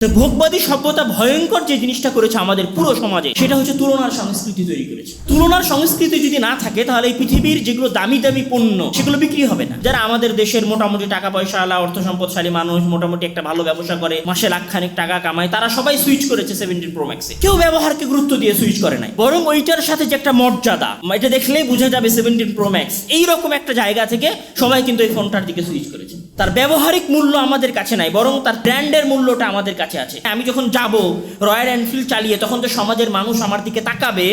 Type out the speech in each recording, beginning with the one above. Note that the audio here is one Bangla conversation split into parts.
তো ভোগবাদী সভ্যতা ভয়ঙ্কর যে জিনিসটা করেছে আমাদের পুরো সমাজে, সেটা হচ্ছে তুলনার সংস্কৃতি তৈরি করেছে। তুলনার সংস্কৃতি যদি না থাকে তাহলে এই পৃথিবীর যেগুলো দামি দামি পণ্য সেগুলো বিক্রি হবে না। যারা আমাদের দেশের মোটামুটি টাকা পয়সা আলা অর্থ সম্পদশালী মানুষ, মোটামুটি একটা ভালো ব্যবসা করে, মাসে লাখখানিক টাকা কামায়, তারা সবাই সুইচ করেছে 17 Pro Max-এ। কেউ ব্যবহারকে গুরুত্ব দিয়ে সুইচ করে নাই, বরং ওইটার সাথে যে একটা মর্যাদা, এটা দেখলেই বোঝা যাবে 17 Pro Max, এইরকম একটা জায়গা থেকে সবাই কিন্তু এই ফোনটার দিকে সুইচ করেছে। তার ব্যবহারিক মূল্য আমাদের কাছে নাই, বরং তার ব্র্যান্ডের মূল্যটা আমাদের কাছে আছে। আমি যখন যাব রয়্যাল এনফিল্ড চালিয়ে, তখন তো সমাজের মানুষ আমার দিকে তাকাবে,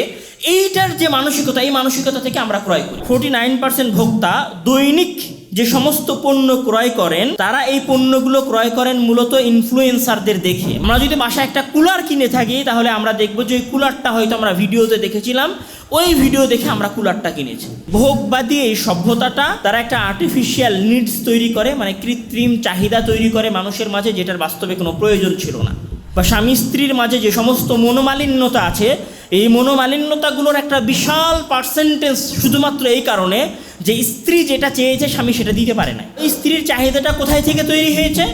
এইটার যে মানসিকতা, এই মানসিকতা থেকে আমরা ক্রয় করি। 49% ভোক্তা দৈনিক যে সমস্ত পণ্য ক্রয় করেন, তারা এই পণ্যগুলো ক্রয় করেন মূলত ইনফ্লুয়েন্সারদের দেখে। আমরা যদি বাসায় একটা কুলার কিনে থাকি, তাহলে আমরা দেখবো যে ওই কুলারটা হয়তো আমরা ভিডিওতে দেখেছিলাম, ওই ভিডিও দেখে আমরা কুলারটা কিনেছি। ভোগবাদী এই সভ্যতাটা তারা একটা আর্টিফিশিয়াল নিডস তৈরি করে, মানে কৃত্রিম চাহিদা তৈরি করে মানুষের মাঝে, যেটার বাস্তবে কোনো প্রয়োজন ছিল না। বা স্বামী স্ত্রীর মাঝে যে সমস্ত মনোমালিন্যতা আছে, এই মনোমালিন্যতাগুলোর একটা বিশাল পার্সেন্টেজ শুধুমাত্র এই কারণে যে স্ত্রী যেটা চেয়েছে স্বামী সেটা দিতে পারে না। এই স্ত্রীর চাহিদাটা কোথায় থেকে তৈরি হয়েছে?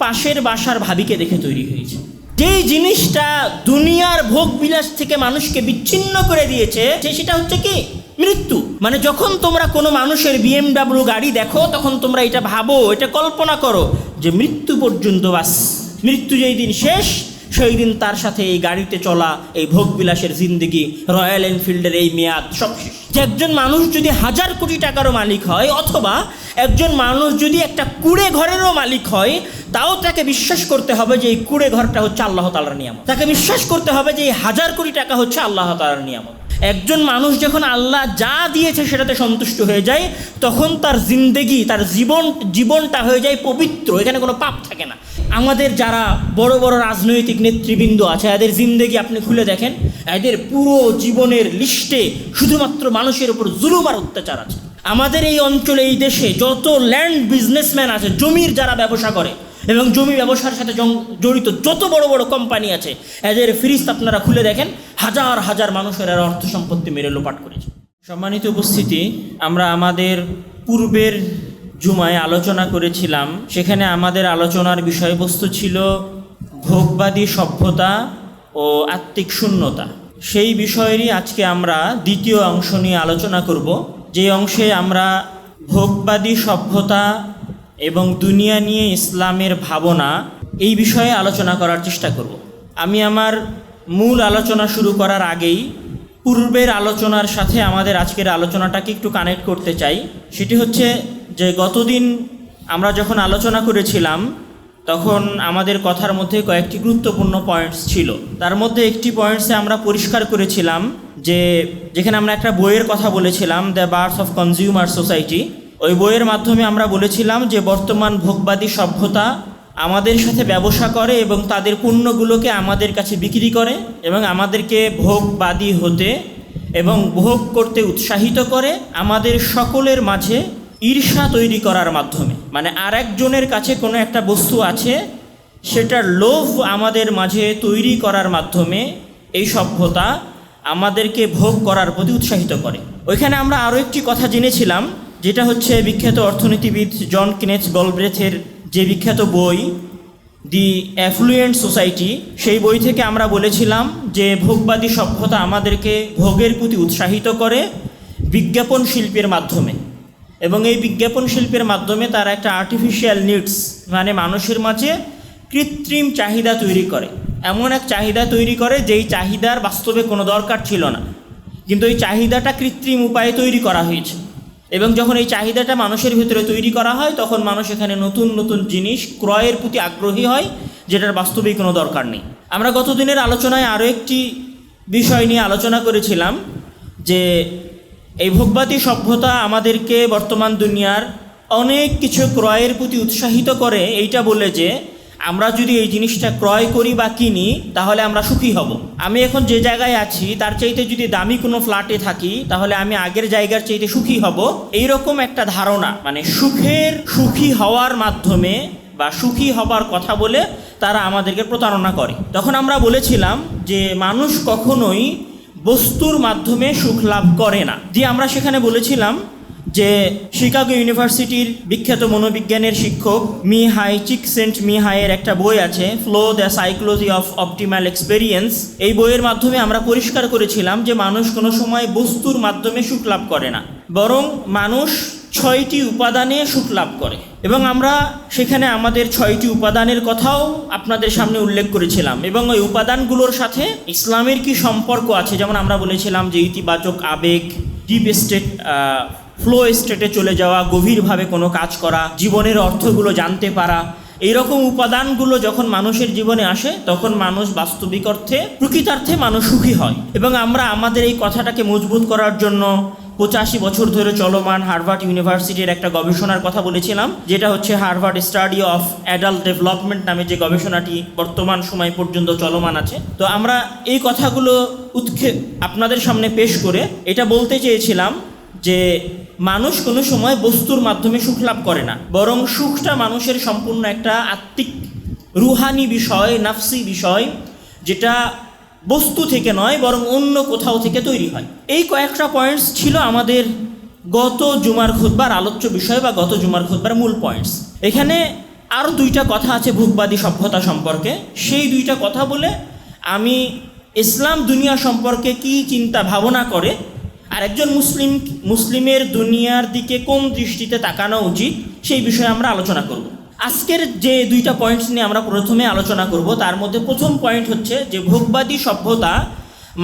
পাশের বাসার ভাবিকে দেখে তৈরি হয়েছে। যেই জিনিসটা দুনিয়ার ভোগ বিলাস থেকে মানুষকে বিচ্ছিন্ন করে দিয়েছে, সেটা হচ্ছে কি? মৃত্যু। মানে যখন তোমরা কোনো মানুষের BMW গাড়ি দেখো, তখন তোমরা এটা ভাবো, এটা কল্পনা করো যে মৃত্যু পর্যন্ত বাস, মৃত্যু যেই দিন শেষ সেই দিন তার সাথে এই গাড়িতে চলা, এই ভোগবিলাসের জিন্দেগি, রয়্যাল এনফিল্ডের এই মেয়াদ সব শেষ। যে একজন মানুষ যদি 1000 কোটি টাকারও মালিক হয়, অথবা একজন মানুষ যদি একটা কুড়ে ঘরেরও মালিক হয়, তাও তাকে বিশ্বাস করতে হবে যে এই কুড়ে ঘরটা হচ্ছে আল্লাহ তাআলার নিয়ামত। তাকে বিশ্বাস করতে হবে যে এই 1000 কোটি টাকা হচ্ছে আল্লাহ তাআলার নিয়ামত। একজন মানুষ যখন আল্লাহ যা দিয়েছে সেটাতে সন্তুষ্ট হয়ে যায়, তখন তার জিন্দেগি, তার জীবনটা হয়ে যায় পবিত্র, এখানে কোনো পাপ থাকে না। আমাদের যারা বড় বড় রাজনৈতিক নেতৃবৃন্দ আছে, এদের জিন্দেগি আপনি খুলে দেখেন, এদের পুরো জীবনের লিস্টে শুধুমাত্র মানুষের উপর জুলুম আর অত্যাচার আছে। আমাদের এই অঞ্চলে, এই দেশে যত ল্যান্ড বিজনেসম্যান আছে, জমির যারা ব্যবসা করে এবং জমি ব্যবসার সাথে জড়িত যত বড় বড় কোম্পানি আছে, এদের ফিরিস্ত আপনারা খুলে দেখেন, হাজার হাজার মানুষের এরা অর্থ সম্পত্তি মেরে লোপাট করেছে। সম্মানিত উপস্থিতি, আমরা আমাদের পূর্বের জুমায় আলোচনা করেছিলাম, সেখানে আমাদের আলোচনার বিষয়বস্তু ছিল ভোগবাদী সভ্যতা ও আত্মিক শূন্যতা। সেই বিষয়েরই আজকে আমরা দ্বিতীয় অংশ নিয়ে আলোচনা করব, যে অংশে আমরা ভোগবাদী সভ্যতা এবং দুনিয়া নিয়ে ইসলামের ভাবনা, এই বিষয়ে আলোচনা করার চেষ্টা করব। আমি আমার মূল আলোচনা শুরু করার আগেই পূর্বের আলোচনার সাথে আমাদের আজকের আলোচনাটাকে একটু কানেক্ট করতে চাই। সেটি হচ্ছে যে গতদিন আমরা যখন আলোচনা করেছিলাম, তখন আমাদের কথার মধ্যে কয়েকটি গুরুত্বপূর্ণ পয়েন্টস ছিল। তার মধ্যে একটি পয়েন্টসে আমরা পরিষ্কার করেছিলাম যে, যেখানে আমরা একটা বইয়ের কথা বলেছিলাম, the birth of consumer society, ওই বইয়ের মাধ্যমে আমরা বলেছিলাম যে বর্তমান ভোগবাদী সভ্যতা আমাদের সাথে ব্যবসা করে এবং তাদের পণ্যগুলোকে আমাদের কাছে বিক্রি করে এবং আমাদেরকে ভোগবাদী হতে এবং ভোগ করতে উৎসাহিত করে, আমাদের সকলের মাঝে ঈর্ষা তৈরি করার মাধ্যমে। মানে আর একজনের কাছে কোনো একটা বস্তু আছে, সেটার লোভ আমাদের মাঝে তৈরি করার মাধ্যমে এই সভ্যতা আমাদেরকে ভোগ করার প্রতি উৎসাহিত করে। ওইখানে আমরা আরও একটি কথা জেনেছিলাম, যেটা হচ্ছে বিখ্যাত অর্থনীতিবিদ জন কিনেথ গলব্রেথের যে বিখ্যাত বই দি অ্যাফ্লুয়েন্ট সোসাইটি, সেই বই থেকে আমরা বলেছিলাম যে ভোগবাদী সভ্যতা আমাদেরকে ভোগের প্রতি উৎসাহিত করে বিজ্ঞাপন শিল্পের মাধ্যমে, এবং এই বিজ্ঞাপন শিল্পের মাধ্যমে তারা একটা আর্টিফিশিয়াল নিডস, মানে মানুষের মাঝে কৃত্রিম চাহিদা তৈরি করে। এমন এক চাহিদা তৈরি করে যেই চাহিদার বাস্তবে কোনো দরকার ছিল না, কিন্তু এই চাহিদাটা কৃত্রিম উপায়ে তৈরি করা হয়েছে। এবং যখন এই চাহিদাটা মানুষের ভিতরে তৈরি করা হয়, তখন মানুষ এখানে নতুন নতুন জিনিস ক্রয়ের প্রতি আগ্রহী হয়, যেটার বাস্তবেই কোনো দরকার নেই। আমরা গত দিনের আলোচনায় আরও একটি বিষয় নিয়ে আলোচনা করেছিলাম যে এই ভোগবাদী সভ্যতা আমাদেরকে বর্তমান দুনিয়ার অনেক কিছু ক্রয়ের প্রতি উৎসাহিত করে, এইটা বলে যে আমরা যদি এই জিনিসটা ক্রয় করি বা কিনি, তাহলে আমরা সুখী হব। আমি এখন যে জায়গায় আছি তার চাইতে যদি দামি কোনো ফ্ল্যাটে থাকি, তাহলে আমি আগের জায়গার চাইতে সুখী হব। এইরকম একটা ধারণা, মানে সুখী হওয়ার মাধ্যমে বা সুখী হবার কথা বলে তারা আমাদেরকে প্রতারণা করে। তখন আমরা বলেছিলাম যে মানুষ কখনোই বস্তুর মাধ্যমে সুখ লাভ করে না। আমরা সেখানে বলেছিলাম যে শিকাগো ইউনিভার্সিটির বিখ্যাত মনোবিজ্ঞানের শিক্ষক মিহাই চিকসেন্ট-মিহাইয়ের একটা বই আছে, flow the psychology of optimal experience. এই বইয়ের মাধ্যমে আমরা পরিষ্কার করেছিলাম যে মানুষ কোনো সময় বস্তুর মাধ্যমে সুখ লাভ করে না, বরং মানুষ 6টি উপাদানে সুখ লাভ করে। এবং আমরা সেখানে আমাদের 6টি উপাদানের কথাও আপনাদের সামনে উল্লেখ করেছিলাম, এবং ওই উপাদানগুলোর সাথে ইসলামের কি সম্পর্ক আছে। যেমন আমরা বলেছিলাম যে ইতিবাচক আবেগ, ডিপ স্টেট, ফ্লো স্টেটে চলে যাওয়া, গভীরভাবে কোনো কাজ করা, জীবনের অর্থগুলো জানতে পারা, এইরকম উপাদানগুলো যখন মানুষের জীবনে আসে তখন মানুষ বাস্তবিক অর্থে, প্রকৃতার্থে মানুষ সুখী হয়। এবং আমরা আমাদের এই কথাটাকে মজবুত করার জন্য 85 বছর ধরে চলমান হার্ভার্ড ইউনিভার্সিটির একটা গবেষণার কথা বলেছিলাম, যেটা হচ্ছে Harvard study of adult development নামে যে গবেষণাটি বর্তমান সময় পর্যন্ত চলমান আছে। তো আমরা এই কথাগুলো আপনাদের সামনে পেশ করে এটা বলতে চেয়েছিলাম যে মানুষ কোনো সময় বস্তুর মাধ্যমে সুখ লাভ করে না, বরং সুখটা মানুষের সম্পূর্ণ একটা আত্মিক, রুহানি বিষয়, নাফসি বিষয়, যেটা বস্তু থেকে নয় বরং অন্য কোথাও থেকে তৈরি হয়। এই কয়েকটা পয়েন্টস ছিল আমাদের গত জুমার খুতবার আলোচ্য বিষয় বা গত জুমার খুতবার মূল পয়েন্টস। এখানে আরও 2টা কথা আছে ভোগবাদী সভ্যতা সম্পর্কে। সেই 2টা কথা বলে আমি ইসলাম দুনিয়া সম্পর্কে কি চিন্তা ভাবনা করে আর একজন মুসলিমের দুনিয়ার দিকে কোন দৃষ্টিতে তাকানো উচিত সেই বিষয়ে আমরা আলোচনা করব। আজকের যে 2টা পয়েন্টস নিয়ে আমরা প্রথমে আলোচনা করব, তার মধ্যে প্রথম পয়েন্ট হচ্ছে যে ভোগবাদী সভ্যতা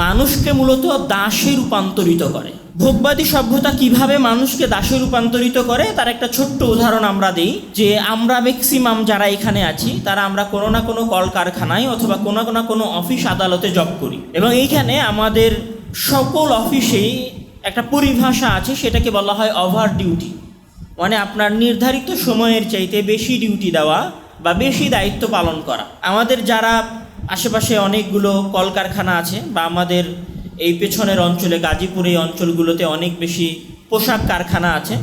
মানুষকে মূলত দাসে রূপান্তরিত করে। ভোগবাদী সভ্যতা কিভাবে মানুষকে দাসে রূপান্তরিত করে তার একটা ছোট্ট উদাহরণ আমরা দিই, যে আমরা ম্যাক্সিমাম যারা এখানে আছি তারা আমরা কোনো না কোনো কলকারখানায় অথবা কোনো না কোনো অফিস আদালতে জব করি, এবং এইখানে আমাদের সকল অফিসেই একটা পরিভাষা আছে, সেটাকে বলা হয় ওভার ডিউটি। মানে আপনার নির্ধারিত সময়ের চাইতে বেশি ডিউটি দেওয়া বা বেশি দায়িত্ব পালন করা। আমাদের যারা আশেপাশে অনেকগুলো কলকারখানা আছে বা আমাদের এই পেছনের অঞ্চলে গাজীপুর এই অঞ্চলগুলোতে অনেক বেশি পোশাক কারখানা আছে,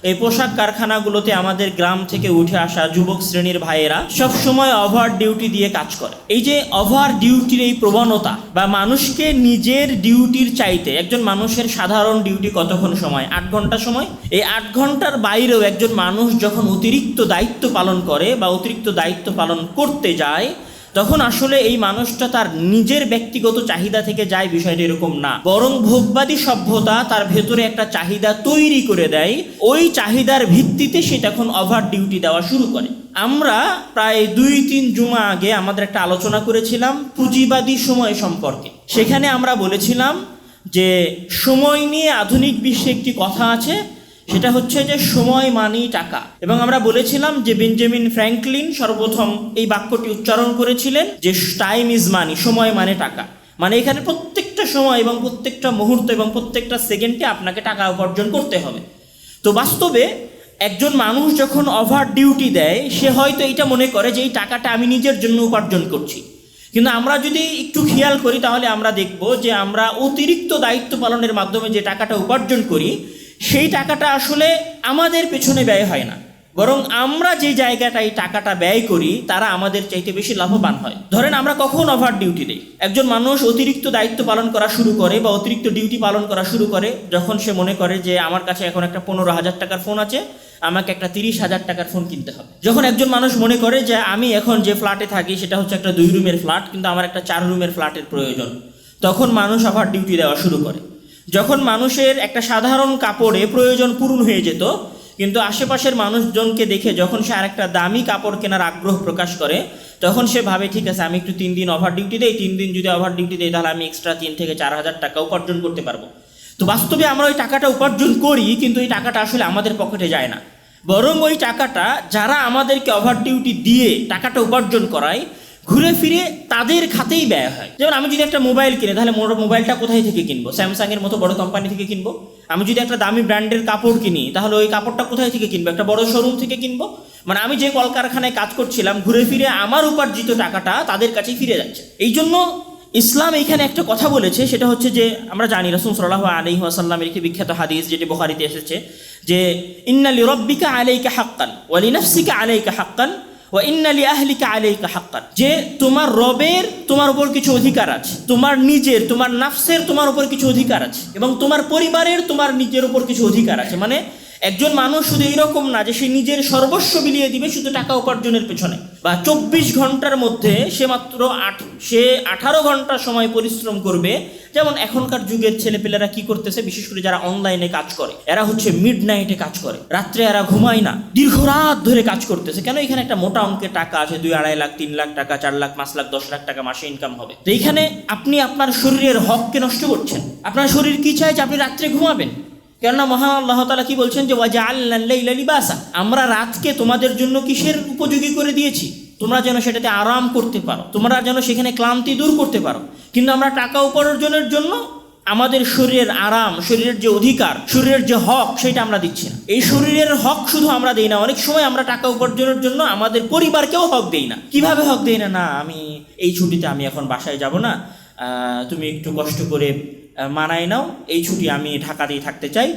এই পোশাক কারখানাগুলোতে আমাদের গ্রাম থেকে উঠে আসা যুবক শ্রেণীর ভাইয়েরা সবসময় ওভার ডিউটি দিয়ে কাজ করে। এই যে ওভার ডিউটির এই প্রবণতা বা মানুষকে নিজের ডিউটির চাইতে, একজন মানুষের সাধারণ ডিউটি কতক্ষণ সময়? 8 ঘন্টা সময়। এই 8 ঘন্টার বাইরেও একজন মানুষ যখন অতিরিক্ত দায়িত্ব পালন করে বা অতিরিক্ত দায়িত্ব পালন করতে যায়, তখন আসলে এই মানুষটা তার নিজের ব্যক্তিগত চাহিদা থেকে যায়, বিষয়টা এরকম না, বরং ভোগবাদী সভ্যতা তার ভেতরে একটা চাহিদা তৈরি করে দেয়। ওই চাহিদার ভিত্তিতে সে তখন ওভার ডিউটি দেওয়া শুরু করে। আমরা প্রায় 2-3 জুমা আগে আমাদের একটা আলোচনা করেছিলাম পুঁজিবাদী সময় সম্পর্কে। সেখানে আমরা বলেছিলাম যে সময় নিয়ে আধুনিক বিশ্বে একটি কথা আছে, সেটা হচ্ছে যে সময় মানেই টাকা। এবং আমরা বলেছিলাম যে বেঞ্জামিন ফ্র্যাঙ্কলিন সর্বপ্রথম এই বাক্যটি উচ্চারণ করেছিলেন যে টাইম ইজ মানি, সময় মানে টাকা। মানে এখানে প্রত্যেকটা সময় এবং প্রত্যেকটা মুহূর্ত এবং প্রত্যেকটা সেকেন্ডে আপনাকে টাকা উপার্জন করতে হবে। তো বাস্তবে একজন মানুষ যখন ওভার ডিউটি দেয়, সে হয়তো এটা মনে করে যে এই টাকাটা আমি নিজের জন্য উপার্জন করছি, কিন্তু আমরা যদি একটু খেয়াল করি তাহলে আমরা দেখব যে আমরা অতিরিক্ত দায়িত্ব পালনের মাধ্যমে যে টাকাটা উপার্জন করি, সেই টাকাটা আসলে আমাদের পেছনে ব্যয় হয় না, বরং আমরা যে জায়গাটায় টাকাটা ব্যয় করি তারা আমাদের চাইতে বেশি লাভবান হয়। ধরেন আমরা কখন ওভার ডিউটি দিই? একজন মানুষ অতিরিক্ত দায়িত্ব পালন করা শুরু করে বা অতিরিক্ত ডিউটি পালন করা শুরু করে যখন সে মনে করে যে আমার কাছে এখন একটা 15,000 টাকার ফোন আছে, আমাকে একটা 30,000 টাকার ফোন কিনতে হবে। যখন একজন মানুষ মনে করে যে আমি এখন যে ফ্ল্যাটে থাকি সেটা হচ্ছে একটা 2 রুমের ফ্ল্যাট, কিন্তু আমার একটা 4 রুমের ফ্ল্যাটের প্রয়োজন, তখন মানুষ ওভার ডিউটি দেওয়া শুরু করে। যখন মানুষের একটা সাধারণ কাপড়ে প্রয়োজন পূরণ হয়ে যেত, কিন্তু আশেপাশের মানুষজনকে দেখে যখন সে আরেকটা দামি কাপড় কেনার আগ্রহ প্রকাশ করে, তখন সে ভাবে ঠিক আছে আমি একটু 3 দিন ওভার ডিউটি দেই, 3 দিন যদি ওভার ডিউটি দেই তাহলে আমি এক্সট্রা 3 থেকে 4,000 টাকা উপার্জন করতে পারবো। তো বাস্তবে আমরা ওই টাকাটা উপার্জন করি, কিন্তু এই টাকাটা আসলে আমাদের পকেটে যায় না, বরং ওই টাকাটা যারা আমাদেরকে ওভার ডিউটি দিয়ে টাকাটা উপার্জন করায় ঘুরে ফিরে তাদের খাতেই ব্যয় হয়। যেমন আমি যদি একটা মোবাইল কিনি, তাহলে মোবাইলটা কোথায় থেকে কিনবো? স্যামসাংয়ের মতো বড় কোম্পানি থেকে কিনবো। আমি যদি একটা দামি ব্র্যান্ডের কাপড় কিনি, তাহলে ওই কাপড়টা কোথায় থেকে কিনবো? একটা বড় শোরুম থেকে কিনবো। মানে আমি যে কলকারখানায় কাজ করছিলাম, ঘুরে ফিরে আমার উপার্জিত টাকাটা তাদের কাছেই ফিরে যাচ্ছে। এই জন্য ইসলাম এইখানে একটা কথা বলেছে, সেটা হচ্ছে যে আমরা জানি রাসূল সাল্লাল্লাহু আলাইহি ওয়াসাল্লামের একটি বিখ্যাত হাদিস যেটি বুখারীতে এসেছে, যে ইন্না লিরাব্বিকা আলাইকা হাক্কান ওয়া লিনাফসিকা আলাইকা হাক্কান ওয়া ইন্না লিআহলিকা আলাইকা হাক্কান। যে তোমার রবের তোমার উপর কিছু অধিকার আছে, তোমার নিজের, তোমার নাফসের তোমার উপর কিছু অধিকার আছে, এবং তোমার পরিবারের তোমার নিজের উপর কিছু অধিকার আছে। মানে একজন মানুষ শুধু এরকম না যে সে নিজের সর্বস্ব বিলিয়ে দিবে শুধু টাকা উপার্জনের পেছনে, বা 24 ঘন্টার মধ্যে সে মাত্র 18 ঘন্টা সময় পরিশ্রম করবে। যেমন এখনকার যুগের ছেলেপেলেরা কি করতেছে, বিশেষ করে যারা অনলাইনে কাজ করে, এরা হচ্ছে মিডনাইটে কাজ করে, রাত্রে এরা ঘুমায় না, দীর্ঘ রাত ধরে কাজ করতেছে। কেন? এখানে একটা মোটা অঙ্কের টাকা আছে, 2-2.5 লাখ, 3 লাখ টাকা, 4 লাখ, 5 লাখ, 10 লাখ টাকা মাসে ইনকাম হবে। তো এইখানে আপনি আপনার শরীরের হককে নষ্ট করছেন। আপনার শরীর কি চায় যে আপনি রাত্রে ঘুমাবেন? কেননা মহান আল্লাহ তাআলা কি বলছেন যে ওয়াজআলনা লাইলা লিবাসা, আমরা রাতকে তোমাদের জন্য কিসের উপযোগী করে দিয়েছি? তোমরা যেন সেটাতে আরাম করতে পারো, তোমরা যেন সেখানে ক্লান্তি দূর করতে পারো। কিন্তু আমরা টাকা উপার্জনের জন্য আমাদের শরীরের আরাম, শরীরের যে অধিকার, শরীরের যে হক, সেটা আমরা দিচ্ছি না। এই শরীরের হক শুধু আমরা দেই না, অনেক সময় আমরা টাকা উপার্জনের জন্য আমাদের পরিবারকেও হক দেই না। কিভাবে হক দেই না? না, আমি এই ছুটিতে আমি এখন বাসায় যাব না, তুমি একটু কষ্ট করে মানায় নাও, এই ছুটি আমি ঢাকাতেই থাকতে চাই,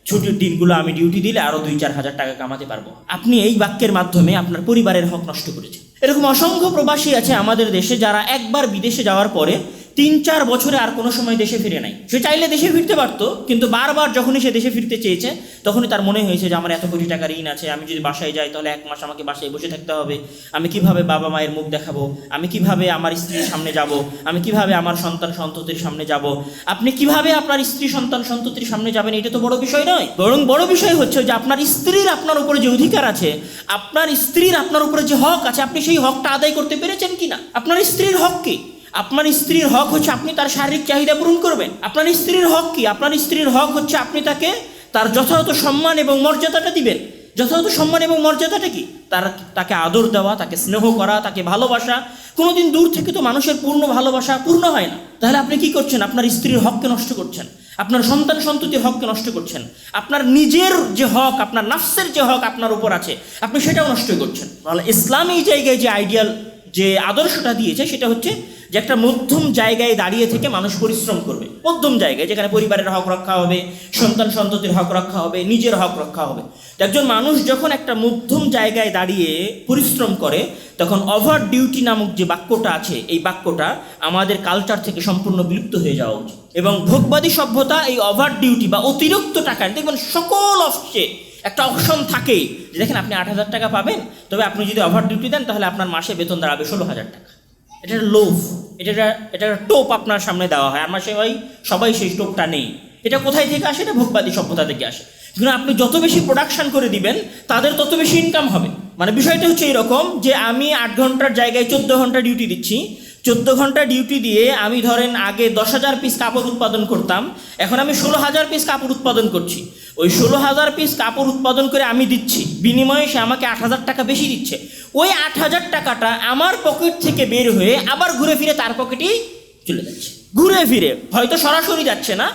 ছুটির দিনগুলো আমি ডিউটি দিলে আরও 2-4 হাজার টাকা কামাতে পারবো। আপনি এই বাক্যের মাধ্যমে আপনার পরিবারের হক নষ্ট করেছেন। এরকম অসংখ্য প্রবাসী আছে আমাদের দেশে যারা একবার বিদেশে যাওয়ার পরে 3-4 বছরে আর কোনো সময় দেশে ফিরে নাই। সে চাইলে দেশে ফিরতে পারতো, কিন্তু বারবার যখনই সে দেশে ফিরতে চেয়েছে তখনই তার মনে হয়েছে যে আমার এত কোটি টাকার ঋণ আছে, আমি যদি বাসায় যাই তাহলে 1 মাস আমাকে বাসায় বসে থাকতে হবে, আমি কিভাবে বাবা মায়ের মুখ দেখাবো, আমি কিভাবে আমার স্ত্রীর সামনে যাব, আমি কিভাবে আমার সন্তান সন্ততির সামনে যাব। আপনি কিভাবে আপনার স্ত্রী সন্তান সন্ততির সামনে যাবেন, এটা তো বড় বিষয় নয়। বরং বড় বিষয় হচ্ছে যে আপনার স্ত্রীর আপনার উপরে যে অধিকার আছে, আপনার স্ত্রীর আপনার উপরে যে হক আছে, আপনি সেই হকটা আদায় করতে পেরেছেন কিনা। আপনার স্ত্রীর হক কি? আপনার স্ত্রীর হক হচ্ছে আপনি তার শারীরিক চাহিদা পূরণ করবেন। আপনার স্ত্রীর হক কি? আপনার স্ত্রীর হক হচ্ছে আপনি তাকে তার যথাযথ সম্মান এবং মর্যাদাটা দিবেন। যথাযথ সম্মান এবং মর্যাদাটা কি? তাকে আদর দেওয়া, তাকে স্নেহ করা, তাকে ভালোবাসা। কোনোদিন দূর থেকে তো মানুষের পূর্ণ ভালোবাসা পূর্ণ হয় না। তাহলে আপনি কি করছেন? আপনার স্ত্রীর হককে নষ্ট করছেন, আপনার সন্তান সন্ততির হককে নষ্ট করছেন, আপনার নিজের যে হক, আপনার নাফসের যে হক আপনার উপর আছে, আপনি সেটাও নষ্ট করছেন। তাহলে ইসলাম এই জায়গায় যে আইডিয়াল যে আদর্শটা দিয়েছে সেটা হচ্ছে যে একটা মধ্যম জায়গায় দাঁড়িয়ে থেকে মানুষ পরিশ্রম করবে, মধ্যম জায়গায়, যেখানে পরিবারের হক রক্ষা হবে, সন্তান সন্ততির হক রক্ষা হবে, নিজের হক রক্ষা হবে। একজন মানুষ যখন একটা মধ্যম জায়গায় দাঁড়িয়ে পরিশ্রম করে তখন ওভার ডিউটি নামক যে বাক্যটা আছে, এই বাক্যটা আমাদের কালচার থেকে সম্পূর্ণ বিলুপ্ত হয়ে যাওয়া উচিত। এবং ভোগবাদী সভ্যতা এই ওভার ডিউটি বা অতিরিক্ত টাকা, দেখবেন সকল অফিসে একটা অপশন থাকেই যে দেখেন আপনি 8,000 টাকা পাবেন, তবে আপনি যদি ওভার ডিউটি দেন তাহলে আপনার মাসে বেতন দাঁড়াবে 16,000 টাকা। এটা একটা লোভ, এটা একটা টোপ আপনার সামনে দেওয়া হয়। আমার সবাই সেই টোপটা নেই। এটা কোথায় থেকে আসে? এটা ভোগবাদী সভ্যতা থেকে আসে। কিন্তু আপনি যত বেশি প্রোডাকশন করে দিবেন তাদের তত বেশি ইনকাম হবে। মানে বিষয়টা হচ্ছে এরকম যে আমি 8 ঘন্টার জায়গায় 14 ঘন্টা ডিউটি দিচ্ছি। 14 ঘন্টা ডিউটি দিয়ে আমি ধরেন আগে 10,000 পিস কাপড় উৎপাদন করতাম, এখন আমি 16,000 পিস কাপড় উৎপাদন করছি। ওই 16,000 পিস কাপড় উৎপাদন করে আমি দিচ্ছি, বিনিময়ে সে আমাকে 8,000 টাকা বেশি দিচ্ছে। ওই 8,000 টাকাটা আমার পকেট থেকে বের হয়ে আবার ঘুরে ফিরে তার পকেটেই চলে যাচ্ছে। ঘুরে ফিরে, হয়তো সরাসরি যাচ্ছে না,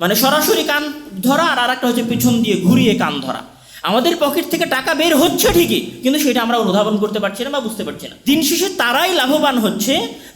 মানে সরাসরি কান ধরা, আর একটা হচ্ছে পিছন দিয়ে ঘুরিয়ে কান ধরা। আমাদের পকেট থেকে টাকা বের হচ্ছে ঠিকই, কিন্তু সেটা আমরা অনুধাবন করতে পারছি না বা বুঝতে পারছি না। দিন শেষে তারাই লাভবান হচ্ছে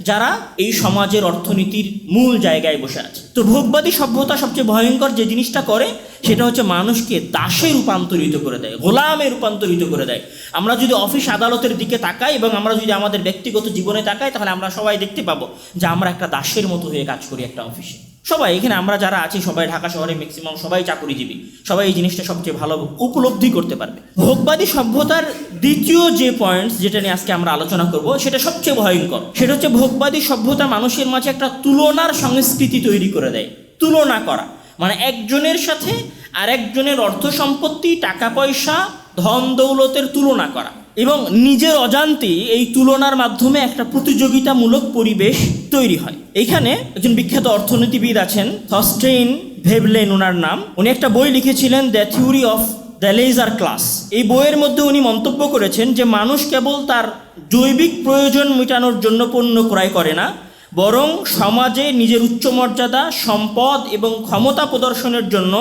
যারা এই সমাজের অর্থনীতির মূল জায়গায় বসে আছে। তো ভোগবাদী সভ্যতা সবচেয়ে ভয়ঙ্কর যে জিনিসটা করে সেটা হচ্ছে মানুষকে দাসে রূপান্তরিত করে দেয়, গোলামে রূপান্তরিত করে দেয়। আমরা যদি অফিস আদালতের দিকে তাকাই এবং আমরা যদি আমাদের ব্যক্তিগত জীবনে তাকাই, তাহলে আমরা সবাই দেখতে পাবো যে আমরা একটা দাসের মতো হয়ে কাজ করি একটা অফিসে। সবাই এখানে আমরা যারা আছি সবাই ঢাকা শহরে ম্যাক্সিমাম সবাই চাকুরিজীবী, সবাই এই জিনিসটা সবচেয়ে ভালো উপলব্ধি করতে পারবে। ভোগবাদী সভ্যতার দ্বিতীয় যে পয়েন্ট যেটা নিয়ে আজকে আমরা আলোচনা করব সেটা সবচেয়ে ভয়ঙ্কর। সেটা হচ্ছে ভোগবাদী সভ্যতা মানুষের মাঝে একটা তুলনার সংস্কৃতি তৈরি করে দেয়। তুলনা করা মানে একজনের সাথে আরেকজনের অর্থ সম্পত্তি, টাকা পয়সা, ধন দৌলতের তুলনা করা, এবং নিজের অজান্তেই এই তুলনার মাধ্যমে একটা প্রতিযোগিতামূলক পরিবেশ তৈরি হয়। এখানে একজন বিখ্যাত অর্থনীতিবিদ আছেন, থরস্টেইন ভেবলেন ওনার নাম। উনি একটা বই লিখেছিলেন, the theory of the leisure class. এই বইয়ের মধ্যে উনি মন্তব্য করেছেন যে মানুষ কেবল তার জৈবিক প্রয়োজন মেটানোর জন্য পণ্য ক্রয় করে না, বরং সমাজে নিজের উচ্চ মর্যাদা, সম্পদ এবং ক্ষমতা প্রদর্শনের জন্য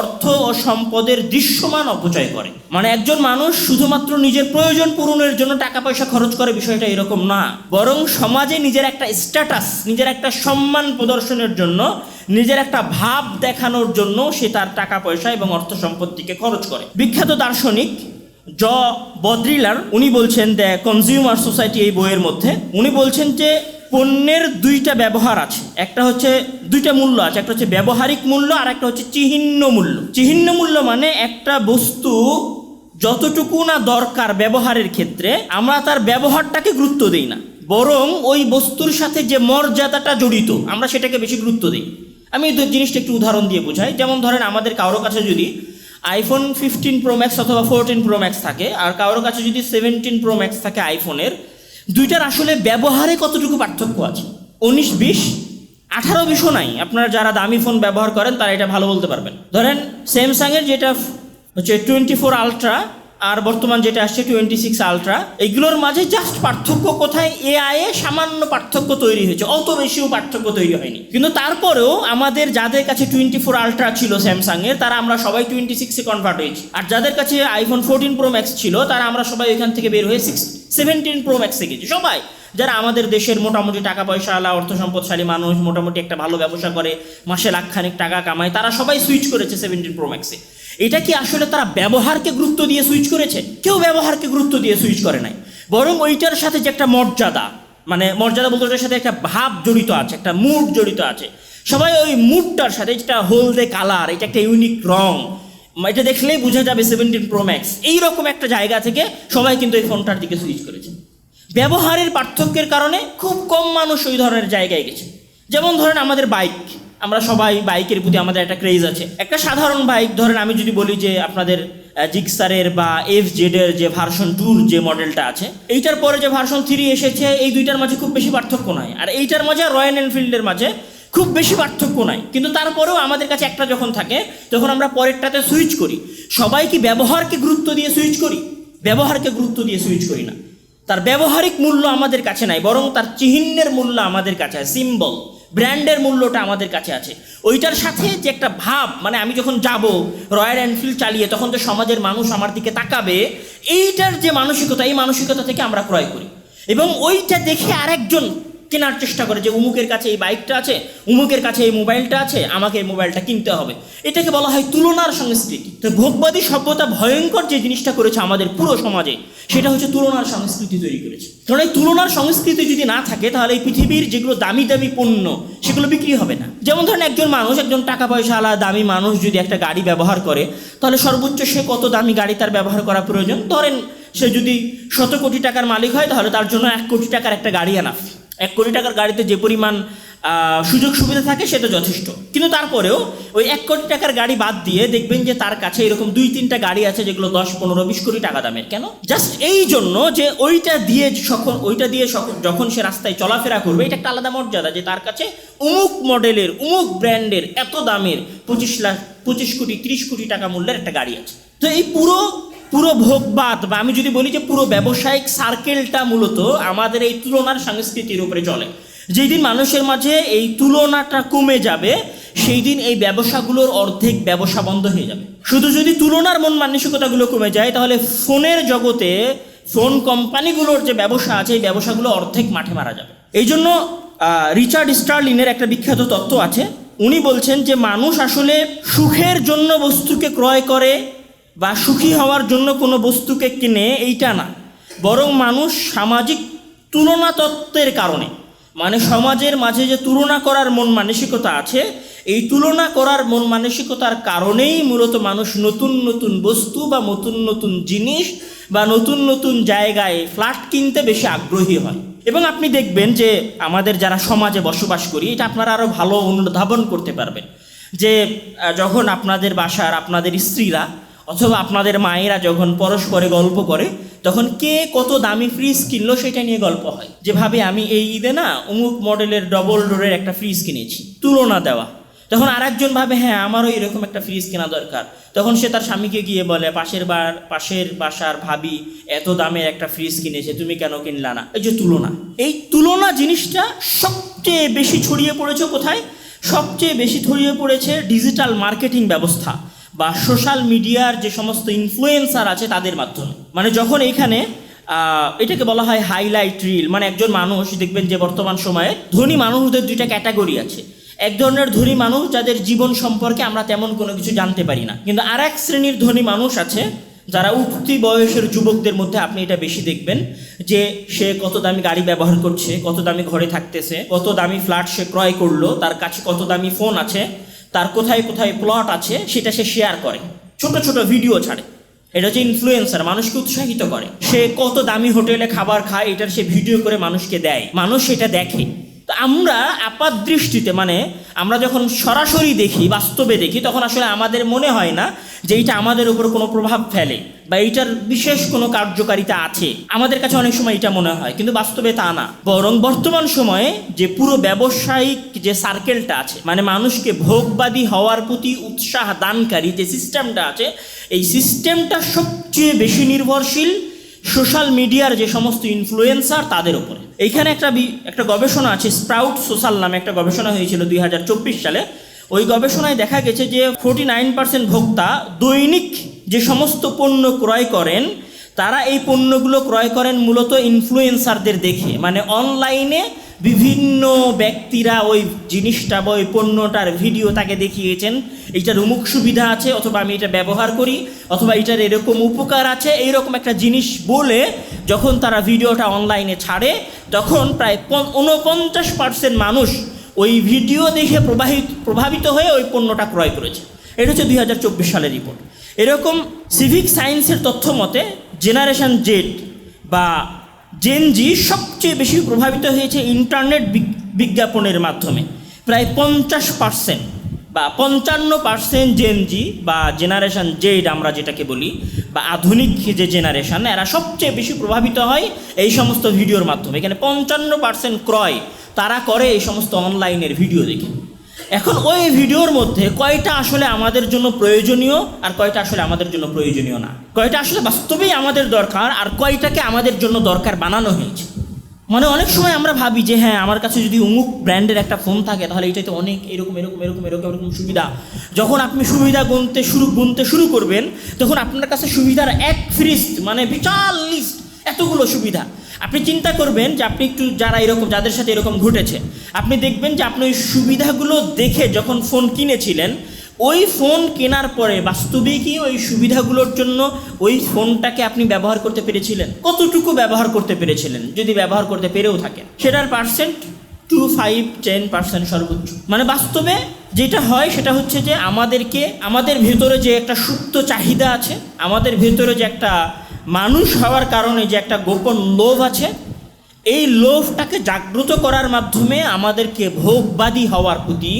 অর্থ ও সম্পদের দৃশ্যমান অপচয় করে। মানে একজন মানুষ শুধুমাত্র নিজের প্রয়োজন পূরণের জন্য টাকা পয়সা খরচ করে, বিষয়টা এরকম না, বরং সমাজে নিজের একটা স্ট্যাটাস, নিজের একটা সম্মান প্রদর্শনের জন্য, নিজের একটা ভাব দেখানোর জন্য সে তার টাকা পয়সা এবং অর্থ সম্পত্তিকে খরচ করে। বিখ্যাত দার্শনিক বদ্রিলার উনি বলছেন, দ্য কনজিউমার সোসাইটি এই বইয়ের মধ্যে উনি বলছেন যে পণ্যের দুইটা ব্যবহার আছে, একটা হচ্ছে দুইটা মূল্য আছে, একটা হচ্ছে ব্যবহারিক মূল্য আর একটা হচ্ছে চিহ্ন মূল্য। চিহ্ন মূল্য মানে একটা বস্তু যতটুকু না দরকার ব্যবহারের ক্ষেত্রে আমরা তার ব্যবহারটাকে গুরুত্ব দিই না, বরং ওই বস্তুর সাথে যে মর্যাদাটা জড়িত আমরা সেটাকে বেশি গুরুত্ব দিই। আমি এই জিনিসটা একটু উদাহরণ দিয়ে বোঝাই। যেমন ধরেন আমাদের কারোর কাছে যদি আইফোন 15 প্রো ম্যাক্স অথবা 14 প্রো ম্যাক্স থাকে আর কারোর কাছে যদি 17 প্রো ম্যাক্স থাকে আইফোনের, দুইটার আসলে ব্যবহারে কতটুকু পার্থক্য আছে? 19-20, 18-20ও নাই। আপনারা যারা দামি ফোন ব্যবহার করেন তারা এটা ভালো বলতে পারবেন। ধরেন স্যামসাংয়ের যেটা হচ্ছে 24 আলট্রা আর বর্তমান যেটা আসছে 26 আলট্রা, এইগুলোর মাঝে জাস্ট পার্থক্য কোথায়? এআই এ সামান্য পার্থক্য তৈরি হয়েছে, অত বেশিও পার্থক্য তৈরি হয়নি। কিন্তু তারপরেও আমাদের যাদের কাছে 24 আলট্রা ছিল স্যামসাংয়ের, তারা আমরা সবাই 26-এ কনভার্ট হয়েছি। আর যাদের কাছে আইফোন 14 প্রো ম্যাক্স ছিল তারা আমরা সবাই ওইখান থেকে বের হয়ে 17 প্রো ম্যাক্সে গেছি। সবাই যারা আমাদের দেশের মোটামুটি টাকা পয়সাওয়ালা অর্থ সম্পদশালী মানুষ, মোটামুটি একটা ভালো ব্যবসা করে, মাসে লাখখানিক টাকা কামায়, তারা সবাই সুইচ করেছে 17 প্রো ম্যাক্সে। এটা কি আসলে তারা ব্যবহারকে গুরুত্ব দিয়ে সুইচ করেছে? কেউ ব্যবহারকে গুরুত্ব দিয়ে সুইচ করে নাই, বরং ওইটার সাথে যে একটা মর্যাদা, মানে মর্যাদা বলতে ওটার সাথে একটা ভাব জড়িত আছে, একটা মুড জড়িত আছে। সবাই ওই মুডটার সাথে, যেটা হলদে কালার, এটা একটা ইউনিক রং, এটা দেখলেই বোঝা যাবে 17 প্রো ম্যাক্স, এইরকম একটা জায়গা থেকে সবাই কিন্তু এই ফোনটার দিকে সুইচ করেছে। ব্যবহারের পার্থক্যের কারণে খুব কম মানুষ ওই ধরনের জায়গায় গেছে। যেমন ধরেন আমাদের বাইক, আমরা সবাই বাইকের প্রতি আমাদের একটা ক্রেজ আছে। একটা সাধারণ বাইক ধরেন আমি যদি বলি যে আপনাদের জিক্সারের বা FZ এর যে ভার্সন 2 যে মডেলটা আছে, এইটার পরে যে ভার্সন 3 এসেছে, এই দুইটার মাঝে খুব বেশি পার্থক্য নাই। আর এইটার মাঝে রয়্যাল এনফিল্ডের মাঝে খুব বেশি পার্থক্য নাই। কিন্তু তারপরেও আমাদের কাছে একটা যখন থাকে তখন আমরা পরেরটাতে সুইচ করি। সবাই কি ব্যবহারকে গুরুত্ব দিয়ে সুইচ করি? ব্যবহারকে গুরুত্ব দিয়ে সুইচ করি না। তার ব্যবহারিক মূল্য আমাদের কাছে নাই, বরং তার চিহ্নের মূল্য আমাদের কাছে আছে, সিম্বল, ব্র্যান্ডের মূল্যটা আমাদের কাছে আছে। ওইটার সাথে যে একটা ভাব, মানে আমি যখন যাব রয়্যাল এনফিল্ড চালিয়ে তখন তো সমাজের মানুষ আমার দিকে তাকাবে, এইটার যে মানসিকতা, এই মানসিকতা থেকে আমরা ক্রয় করি এবং ওইটা দেখে আরেকজন কেনার চেষ্টা করে যে উমুকের কাছে এই বাইকটা আছে, উমুকের কাছে এই মোবাইলটা আছে, আমাকে এই মোবাইলটা কিনতে হবে। এটাকে বলা হয় তুলনার সংস্কৃতি। তো ভোগবাদী সভ্যতা ভয়ঙ্কর যে জিনিসটা করেছে আমাদের পুরো সমাজে, সেটা হচ্ছে তুলনার সংস্কৃতি তৈরি করেছে। কারণ এই তুলনার সংস্কৃতি যদি না থাকে তাহলে এই পৃথিবীর যেগুলো দামি দামি পণ্য সেগুলো বিক্রি হবে না। যেমন ধরেন একজন মানুষ, একজন টাকা পয়সাওয়ালা দামি মানুষ যদি একটা গাড়ি ব্যবহার করে, তাহলে সর্বোচ্চ সে কত দামি গাড়ি তার ব্যবহার করা প্রয়োজন? ধরেন সে যদি 100 কোটি টাকার মালিক হয় তাহলে তার জন্য 1 কোটি টাকার একটা গাড়ি আনাফ। 1 কোটি টাকার গাড়িতে যে পরিমাণ সুযোগ সুবিধা থাকে সেটা যথেষ্ট। কিন্তু তারপরেও ওই 1 কোটি টাকার গাড়ি বাদ দিয়ে দেখবেন যে তার কাছে এরকম 2-3টা গাড়ি আছে যেগুলো 10, 15, 20 কোটি টাকা দামের। কেন? জাস্ট এই জন্য যে ওইটা দিয়ে যখন সে রাস্তায় চলাফেরা করবে, এটা একটা আলাদা মর্যাদা যে তার কাছে অমুক মডেলের, অমুক ব্র্যান্ডের, এত দামের 25 কোটি 30 কোটি টাকা মূল্যের একটা গাড়ি আছে। তো এই পুরো ভোগবাদ, বা আমি যদি বলি যে পুরো ব্যবসায়িক সার্কেলটা মূলত আমাদের এই তুলনার সংস্কৃতির উপরে চলে। যেই দিন মানুষের মাঝে এই তুলনাটা কমে যাবে, সেই দিন এই ব্যবসাগুলোর অর্ধেক ব্যবসা বন্ধ হয়ে যাবে। শুধু যদি তুলনার মন মানসিকতাগুলো কমে যায় তাহলে ফোনের জগতে ফোন কোম্পানিগুলোর যে ব্যবসা আছে, এই ব্যবসাগুলো অর্ধেক মাঠে মারা যাবে। এই জন্য রিচার্ড স্টার্লিনের একটা বিখ্যাত তত্ত্ব আছে। উনি বলছেন যে মানুষ আসলে সুখের জন্য বস্তুকে ক্রয় করে বা সুখী হওয়ার জন্য কোনো বস্তুকে কিনে, এইটা না, বরং মানুষ সামাজিক তুলনা তত্ত্বের কারণে, মানে সমাজের মাঝে যে তুলনা করার মন মানসিকতা আছে, এই তুলনা করার মন মানসিকতার কারণেই মূলত মানুষ নতুন নতুন বস্তু বা নতুন নতুন জিনিস বা নতুন নতুন জায়গায় ফ্ল্যাট কিনতে বেশি আগ্রহী হয়। এবং আপনি দেখবেন যে আমাদের যারা সমাজে বসবাস করি, এটা আপনারা আরও ভালো অনুধাবন করতে পারবেন যে যখন আপনাদের বাসার আপনাদের স্ত্রীরা অথবা আপনাদের মায়েরা যখন পরস্পরে গল্প করে, তখন কে কত দামি ফ্রিজ কিনলো সেটা নিয়ে গল্প হয়। যেভাবে আমি এই ঈদে না অমুক মডেলের ডবল ডোরের একটা ফ্রিজ কিনেছি, তুলনা দেওয়া। তখন আরেকজন ভাবে হ্যাঁ আমারও এরকম একটা ফ্রিজ কেনা দরকার। তখন সে তার স্বামীকে গিয়ে বলে পাশের বাসার ভাবি এত দামের একটা ফ্রিজ কিনেছে, তুমি কেন কিনলা না? এই যে তুলনা, এই তুলনা জিনিসটা সবচেয়ে বেশি ছড়িয়ে পড়েছে কোথায়? সবচেয়ে বেশি ছড়িয়ে পড়েছে ডিজিটাল মার্কেটিং ব্যবস্থা বা সোশ্যাল মিডিয়ার যে সমস্ত ইনফ্লুয়েন্সার আছে তাদের মাধ্যমে। মানে যখন এইখানে এটাকে বলা হয় হাইলাইট রিল, মানে একজন মানুষ দেখবেন যে বর্তমান সময়ে ধনী মানুষদের 2টা ক্যাটাগরি আছে। এক ধরনের ধনী মানুষ যাদের জীবন সম্পর্কে আমরা তেমন কোনো কিছু জানতে পারি না, কিন্তু আর এক শ্রেণীর ধনী মানুষ আছে যারা উঠতি বয়সের যুবকদের মধ্যে আপনি এটা বেশি দেখবেন যে সে কত দামি গাড়ি ব্যবহার করছে, কত দামি ঘরে থাকতেছে, কত দামি ফ্ল্যাট সে ক্রয় করলো, তার কাছে কত দামি ফোন আছে, তার কোথায় কোথায় প্লট আছে সেটা সে শেয়ার করে, ছোট ছোট ভিডিও ছাড়ে। এটা হচ্ছে ইনফ্লুয়েন্সার, মানুষকে উৎসাহিত করে। সে কত দামি হোটেলে খাবার খায় এটার সে ভিডিও করে মানুষকে দেয়, মানুষ সেটা দেখে। তো আমরা আপাত দৃষ্টিতে মানে আমরা যখন সরাসরি দেখি, বাস্তবে দেখি, তখন আসলে আমাদের মনে হয় না যে এইটা আমাদের উপর কোনো প্রভাব ফেলে বা এইটার বিশেষ কোনো কার্যকারিতা আছে। আমাদের কাছে অনেক সময় এটা মনে হয়, কিন্তু বাস্তবে তা না। বরং বর্তমান সময়ে যে পুরো ব্যবসায়িক যে সার্কেলটা আছে, মানে মানুষকে ভোগবাদী হওয়ার প্রতি উৎসাহ দানকারী যে সিস্টেমটা আছে, এই সিস্টেমটা সবচেয়ে বেশি নির্ভরশীল সোশ্যাল মিডিয়ার যে সমস্ত ইনফ্লুয়েন্সার তাদের উপরে। এইখানে একটা গবেষণা আছে, স্প্রাউট সোশ্যাল নামে একটা গবেষণা হয়েছিল 2024 সালে। ওই গবেষণায় দেখা গেছে যে 49% ভোক্তা দৈনিক যে সমস্ত পণ্য ক্রয় করেন, তারা এই পণ্যগুলো ক্রয় করেন মূলত ইনফ্লুয়েন্সারদের দেখে। মানে অনলাইনে বিভিন্ন ব্যক্তিরা ওই জিনিসটা বা ওই পণ্যটার ভিডিও তাকে দেখিয়েছেন, এইটার অমুক সুবিধা আছে, অথবা আমি এটা ব্যবহার করি, অথবা এটার এরকম উপকার আছে, এইরকম একটা জিনিস বলে যখন তারা ভিডিওটা অনলাইনে ছাড়ে, তখন প্রায় 49% মানুষ ওই ভিডিও দেখে প্রভাবিত হয়ে ওই পণ্যটা ক্রয় করেছে। এটা হচ্ছে 2024 সালের রিপোর্ট। এরকম সিভিক সায়েন্সের তথ্য মতে জেনারেশন জেড বা জেনজি সবচেয়ে বেশি প্রভাবিত হয়েছে ইন্টারনেট বিজ্ঞাপনের মাধ্যমে। প্রায় 50% বা 55% জেনজি বা জেনারেশন জেড আমরা যেটাকে বলি, বা আধুনিক যে জেনারেশন, এরা সবচেয়ে বেশি প্রভাবিত হয় এই সমস্ত ভিডিওর মাধ্যমে। এখানে 55% ক্রয় তারা করে এই সমস্ত অনলাইনের ভিডিও দেখে। এখন ওই ভিডিওর মধ্যে কয়টা আসলে আমাদের জন্য প্রয়োজনীয় আর কয়টা আসলে আমাদের জন্য প্রয়োজনীয় না, কয়টা আসলে বাস্তবেই আমাদের দরকার আর কয়টাকে আমাদের জন্য দরকার বানানো হয়েছে। মানে অনেক সময় আমরা ভাবি যে হ্যাঁ, আমার কাছে যদি অমুক ব্র্যান্ডের একটা ফোন থাকে তাহলে এটাতে অনেক এরকম এরকম এরকম এরকম এরকম সুবিধা। যখন আপনি সুবিধা গুনতে শুরু করবেন, তখন আপনার কাছে সুবিধার এক ফিরিস্ট, মানে বিশাল লিস্ট, এতগুলো সুবিধা। আপনি চিন্তা করবেন যে আপনি একটু যাদের সাথে এরকম ঘটেছে, আপনি দেখবেন যে আপনি ওই সুবিধাগুলো দেখে যখন ফোন কিনেছিলেন, ওই ফোন কেনার পরে বাস্তবে কি ওই সুবিধাগুলোর জন্য ওই ফোনটাকে আপনি ব্যবহার করতে পেরেছিলেন? কতটুকু ব্যবহার করতে পেরেছিলেন? যদি ব্যবহার করতে পেরেও থাকেন, সেটার পার্সেন্ট 2-5-10% সর্বোচ্চ। মানে বাস্তবে যেটা হয় সেটা হচ্ছে যে আমাদের ভেতরে যে একটা সুপ্ত চাহিদা আছে, আমাদের ভেতরে যে একটা মানুষ হওয়ার কারণে যে একটা গোপন লোভ আছে, এই লোভটাকে জাগ্রত করার মাধ্যমে আমাদেরকে ভোগবাদী হওয়ার প্রতি,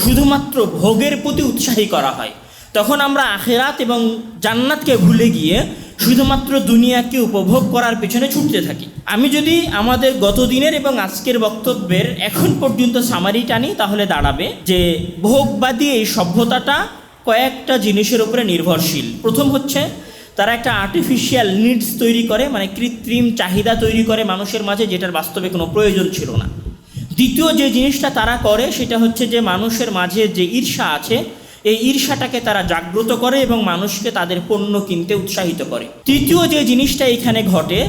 শুধুমাত্র ভোগের প্রতি উৎসাহী করা হয়। তখন আমরা আখিরাত এবং জান্নাতকে ভুলে গিয়ে শুধুমাত্র দুনিয়াকে উপভোগ করার পেছনে ছুটতে থাকি। আমি যদি আমাদের গত দিনের এবং আজকের বক্তব্যের এখন পর্যন্ত সামারি টানি, তাহলে দাঁড়াবে যে ভোগবাদী এই সভ্যতাটা কয়েকটা জিনিসের উপরে নির্ভরশীল। প্রথম হচ্ছে তারা একটা আর্টিফিশিয়াল নিডস তৈরি করে, মানে কৃত্রিম চাহিদা তৈরি করে মানুষের মাঝে, যেটার বাস্তবে কোনো প্রয়োজন ছিল না। দ্বিতীয় যে জিনিসটা তারা করে সেটা হচ্ছে যে মানুষের মাঝে যে ঈর্ষা আছে, এই ঈর্ষাটাকে তারা জাগ্রত করে এবং মানুষকে তাদের পণ্য কিনতে উৎসাহিত করে। তৃতীয় যে জিনিসটা এখানে ঘটে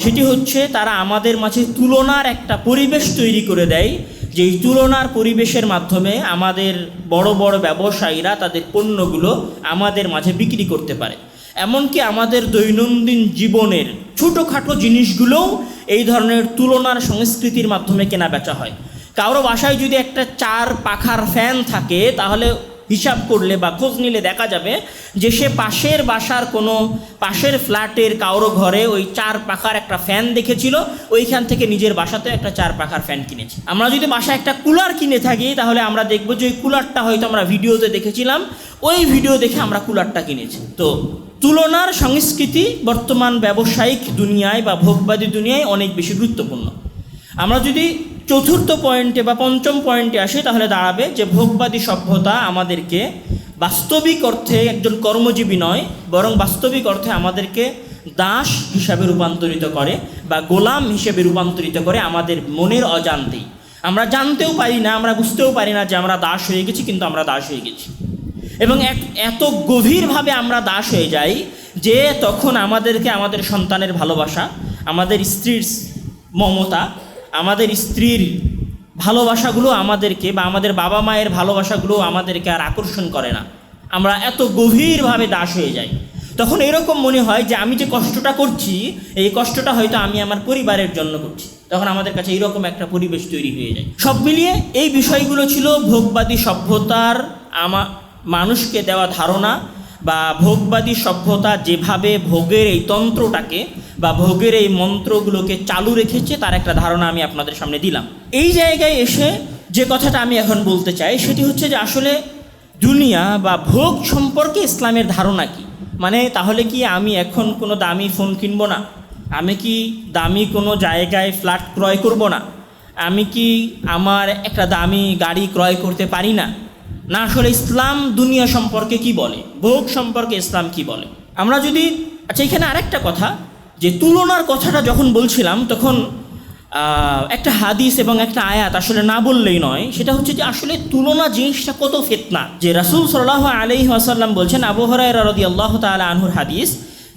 সেটি হচ্ছে তারা আমাদের মাঝে তুলনার একটা পরিবেশ তৈরি করে দেয়, যে এই তুলনার পরিবেশের মাধ্যমে আমাদের বড় বড় ব্যবসায়ীরা তাদের পণ্যগুলো আমাদের মাঝে বিক্রি করতে পারে। এমনকি আমাদের দৈনন্দিন জীবনের ছোটোখাটো জিনিসগুলোও এই ধরনের তুলনার সংস্কৃতির মাধ্যমে কেনা বেচা হয়। কারো বাসায় যদি একটা 4 পাখার ফ্যান থাকে, তাহলে হিসাব করলে বা খোঁজ নিলে দেখা যাবে যে সে পাশের ফ্ল্যাটের কারো ঘরে ওই 4 পাখার একটা ফ্যান দেখেছিল, ওইখান থেকে নিজের বাসাতে একটা 4 পাখার ফ্যান কিনেছে। আমরা যদি বাসায় একটা কুলার কিনে থাকি, তাহলে আমরা দেখব যে ওই কুলারটা হয়তো আমরা ভিডিওতে দেখেছিলাম, ওই ভিডিও দেখে আমরা কুলারটা কিনেছি। তো তুলনার সংস্কৃতি বর্তমান ব্যবসায়িক দুনিয়ায় বা ভোগবাদী দুনিয়ায় অনেক বেশি গুরুত্বপূর্ণ। আমরা যদি চতুর্থ পয়েন্টে বা পঞ্চম পয়েন্টে আসি, তাহলে দাঁড়াবে যে ভোগবাদী সভ্যতা আমাদেরকে বাস্তবিক অর্থে একজন কর্মজীবী নয়, বরং বাস্তবিক অর্থে আমাদেরকে দাস হিসাবে রূপান্তরিত করে বা গোলাম হিসেবে রূপান্তরিত করে আমাদের মনের অজান্তেই। আমরা জানতেও পারি না, আমরা বুঝতেও পারি না যে আমরা দাস হয়ে গেছি, কিন্তু আমরা দাস হয়ে গেছি। এবং এত গভীরভাবে আমরা দাস হয়ে যাই যে তখন আমাদেরকে আমাদের সন্তানের ভালোবাসা, আমাদের স্ত্রীর মমতা, আমাদের স্ত্রীর ভালোবাসাগুলো আমাদেরকে বা আমাদের বাবা মায়ের ভালোবাসাগুলো আমাদেরকে আর আকর্ষণ করে না। আমরা এত গভীরভাবে দাস হয়ে যাই। তখন এরকম মনে হয় যে আমি যে কষ্টটা করছি এই কষ্টটা হয়তো আমি আমার পরিবারের জন্য করছি। তখন আমাদের কাছে এইরকম একটা পরিবেশ তৈরি হয়ে যায়। সব মিলিয়ে এই বিষয়গুলো ছিল ভোগবাদী সভ্যতার মানুষকে দেওয়া ধারণা, বা ভোগবাদী সভ্যতা যেভাবে ভোগের এই তন্ত্রটাকে বা ভোগের এই মন্ত্রগুলোকে চালু রেখেছে তার একটা ধারণা আমি আপনাদের সামনে দিলাম। এই জায়গায় এসে যে কথাটা আমি এখন বলতে চাই সেটি হচ্ছে যে আসলে দুনিয়া বা ভোগ সম্পর্কে ইসলামের ধারণা কি। মানে তাহলে কি আমি এখন কোনো দামি ফোন কিনবো না? আমি কি দামি কোনো জায়গায় ফ্ল্যাট ক্রয় করব না? আমি কি আমার একটা দামি গাড়ি ক্রয় করতে পারি না? না, আসলে ইসলাম দুনিয়া সম্পর্কে কি বলে, ভোগ সম্পর্কে ইসলাম কি বলে? আমরা যদি এখানে আরেকটা কথা, যে তুলনার কথাটা যখন বলছিলাম তখন একটা হাদিস এবং একটা আয়াত আসলে না বললেই নয়। সেটা হচ্ছে যে আসলে তুলনা জিনিসটা কত ফিতনা। যে রাসূল সাল্লাল্লাহু আলাইহি ওয়াসাল্লাম বলছেন, আবু হুরায়রা রাদিয়াল্লাহু তাআলা আনহুর হাদিস,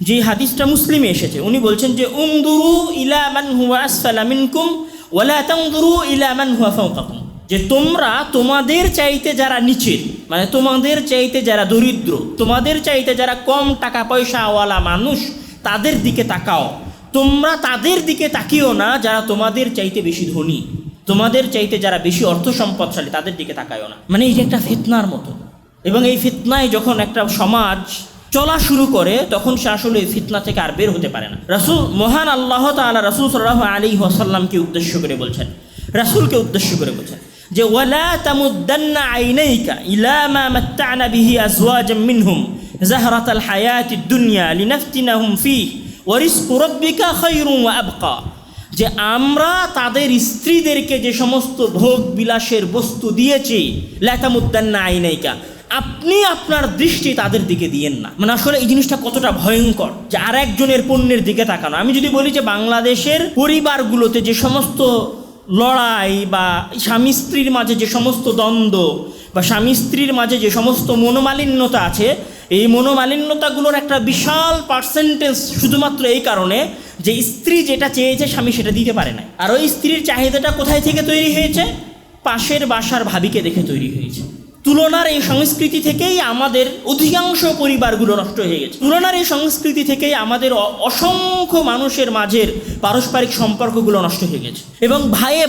যে হাদিসটা মুসলিমে এসেছে, উনি বলছেন যে উনদুরু ইলা মান হুয়া আসফালা মিনকুম ওয়ালা তানদুরু ইলা মান হুয়া ফাওকাকুম, যে তোমরা তোমাদের চাইতে যারা নিচের, মানে তোমাদের চাইতে যারা দরিদ্র, তোমাদের চাইতে যারা কম টাকা পয়সাওয়ালা মানুষ, তাদের দিকে তাকাও। তোমরা তাদের দিকে তাকিও না যারা তোমাদের চাইতে বেশি ধনী, তোমাদের চাইতে যারা বেশি অর্থ সম্পদশালী, তাদের দিকে তাকায়ও না। মানে এই যে একটা ফিতনার মতো, এবং এই ফিতনায় যখন একটা সমাজ চলা শুরু করে তখন সে আসলে এই ফিতনা থেকে আর বের হতে পারে না। মহান আল্লাহ তাআলা রাসূল সাল্লাল্লাহু আলাইহি ওয়াসাল্লামকে উদ্দেশ্য করে বলছেন, রাসূলকে উদ্দেশ্য করে বলছেন যে ওয়ালা তামুদ্দান্না আইনাইকা ইলা মা মাত্তা'না বিহি আজওয়াজাম মিনহুম যাহরাতাল হায়াতিদ দুনিয়া লিনাফতিনাহুম ফীহি ওয়া রিজকু রাব্বিকা খায়রুন ওয়া আবকা, যে আমরা তাদের স্ত্রীদেরকে যে সমস্ত ভোগ বিলাসের বস্তু দিয়েছি, লা তামুদ্দান্না আইনাইকা, আপনি আপনার দৃষ্টি তাদের দিকে দিয়েন না। মানে আসলে এই জিনিসটা কতটা ভয়ঙ্কর যে আরেকজনের পণ্যের দিকে তাকানো। আমি যদি বলি যে বাংলাদেশের পরিবারগুলোতে যে সমস্ত লড়াই বা স্বামী স্ত্রীর মাঝে যে সমস্ত দ্বন্দ্ব বা স্বামী স্ত্রীর মাঝে যে সমস্ত মনোমালিন্যতা আছে, এই মনোমালিন্যতাগুলোর একটা বিশাল পার্সেন্টেজ শুধুমাত্র এই কারণে যে স্ত্রী যেটা চেয়েছে স্বামী সেটা দিতে পারে না। আর ওই স্ত্রীর চাহিদাটা কোথায় থেকে তৈরি হয়েছে? পাশের বাসার ভাবিকে দেখে তৈরি হয়েছে। তুলনার এই সংস্কৃতি থেকেই আমাদের অধিকাংশ পরিবারগুলো নষ্ট হয়ে গেছে। তুলনার এই সংস্কৃতি থেকেই আমাদের অসংখ্য মানুষের মাঝের পারস্পরিক সম্পর্কগুলো নষ্ট হয়ে গেছে, এবং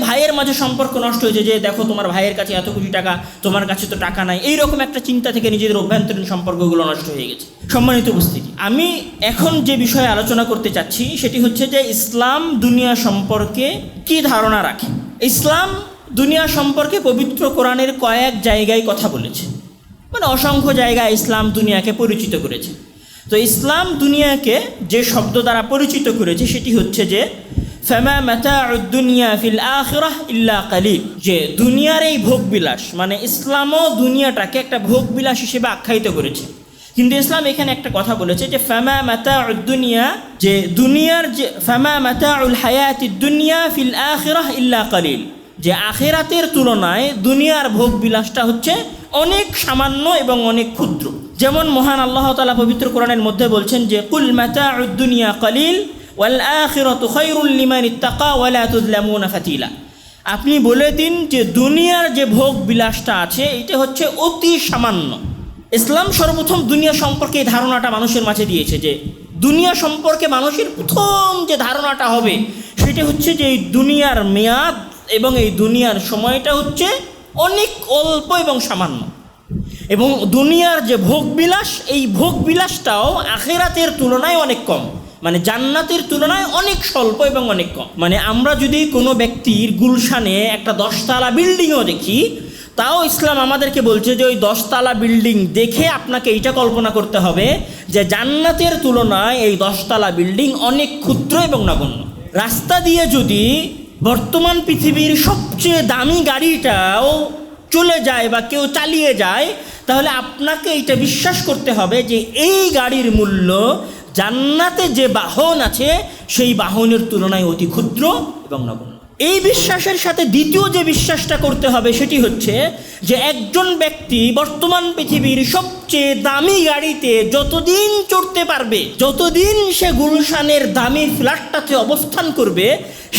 ভাইয়ের মাঝে সম্পর্ক নষ্ট হয়েছে। যে দেখো তোমার ভাইয়ের কাছে এত কোটি টাকা, তোমার কাছে তো টাকা নাই, এইরকম একটা চিন্তা থেকে নিজেদের অভ্যন্তরীণ সম্পর্কগুলো নষ্ট হয়ে গেছে। সম্মানিত উপস্থিতি, আমি এখন যে বিষয়ে আলোচনা করতে চাচ্ছি সেটি হচ্ছে যে ইসলাম দুনিয়া সম্পর্কে কি ধারণা রাখে। ইসলাম দুনিয়া সম্পর্কে পবিত্র কোরআনের কয়েক জায়গায় কথা বলেছে, মানে অসংখ্য জায়গায় ইসলাম দুনিয়াকে পরিচিত করেছে। তো ইসলাম দুনিয়াকে যে শব্দ দ্বারা পরিচিত করেছে সেটি হচ্ছে যে ফামা মাতাউদ দুনিয়া ফিল আখিরাহ ইল্লা কালিল, যে দুনিয়ার এই ভোগবিলাস, মানে ইসলামও দুনিয়াটাকে একটা ভোগবিলাস হিসেবে আখ্যায়িত করেছে। কিন্তু ইসলাম এখানে একটা কথা বলেছে যে ফামা মাতাউদ দুনিয়া, যে দুনিয়ার যে ফামা মাতাউল হায়াতিদ দুনিয়া ফিল আখিরাহ ইল্লা কালিল, যে আখিরাতের তুলনায় দুনিয়ার ভোগ বিলাসটা হচ্ছে অনেক সামান্য এবং অনেক ক্ষুদ্র। যেমন মহান আল্লাহ তাআলা পবিত্র কোরআনের মধ্যে বলছেন যে কুল মাতাউদ দুনিয়া কালিল ওয়াল আখিরাতু খায়রুল লিমান ইত্তাকা ওয়া লা তুযলামুনা ফাতিলা, আপনি বলে দিন যে দুনিয়ার যে ভোগ বিলাসটা আছে এটা হচ্ছে অতি সামান্য। ইসলাম সর্বপ্রথম দুনিয়া সম্পর্কে এই ধারণাটা মানুষের মাঝে দিয়েছে, যে দুনিয়া সম্পর্কে মানুষের প্রথম যে ধারণাটা হবে সেটা হচ্ছে যে এই দুনিয়ার মেয়াদ এবং এই দুনিয়ার সময়টা হচ্ছে অনেক অল্প এবং সামান্য, এবং দুনিয়ার যে ভোগবিলাস, এই ভোগবিলাসটাও আখিরাতের তুলনায় অনেক কম, মানে জান্নাতের তুলনায় অনেক স্বল্প এবং অনেক কম। মানে আমরা যদি কোনো ব্যক্তির গুলশানে একটা 10 তলা বিল্ডিংও দেখি, তাও ইসলাম আমাদেরকে বলছে যে ওই 10 তলা বিল্ডিং দেখে আপনাকে এইটা কল্পনা করতে হবে যে জান্নাতের তুলনায় এই 10 তলা বিল্ডিং অনেক ক্ষুদ্র এবং নগণ্য। রাস্তা দিয়ে যদি বর্তমান পৃথিবীর সবচেয়ে দামি গাড়িটাও চলে যায় বা কেউ চালিয়ে যায়, তাহলে আপনাকে এটা বিশ্বাস করতে হবে যে এই গাড়ির মূল্য জান্নাতে যে বাহন আছে সেই বাহনের তুলনায় অতি ক্ষুদ্র এবং নগণ্য। এই বিশ্বাসের সাথে দ্বিতীয় যে বিশ্বাসটা করতে হবে সেটি হচ্ছে যে একজন ব্যক্তি বর্তমান পৃথিবীর সবচেয়ে দামি গাড়িতে যতদিন চড়তে পারবে, যতদিন সে গুলশানের দামি ফ্ল্যাটটাতে অবস্থান করবে,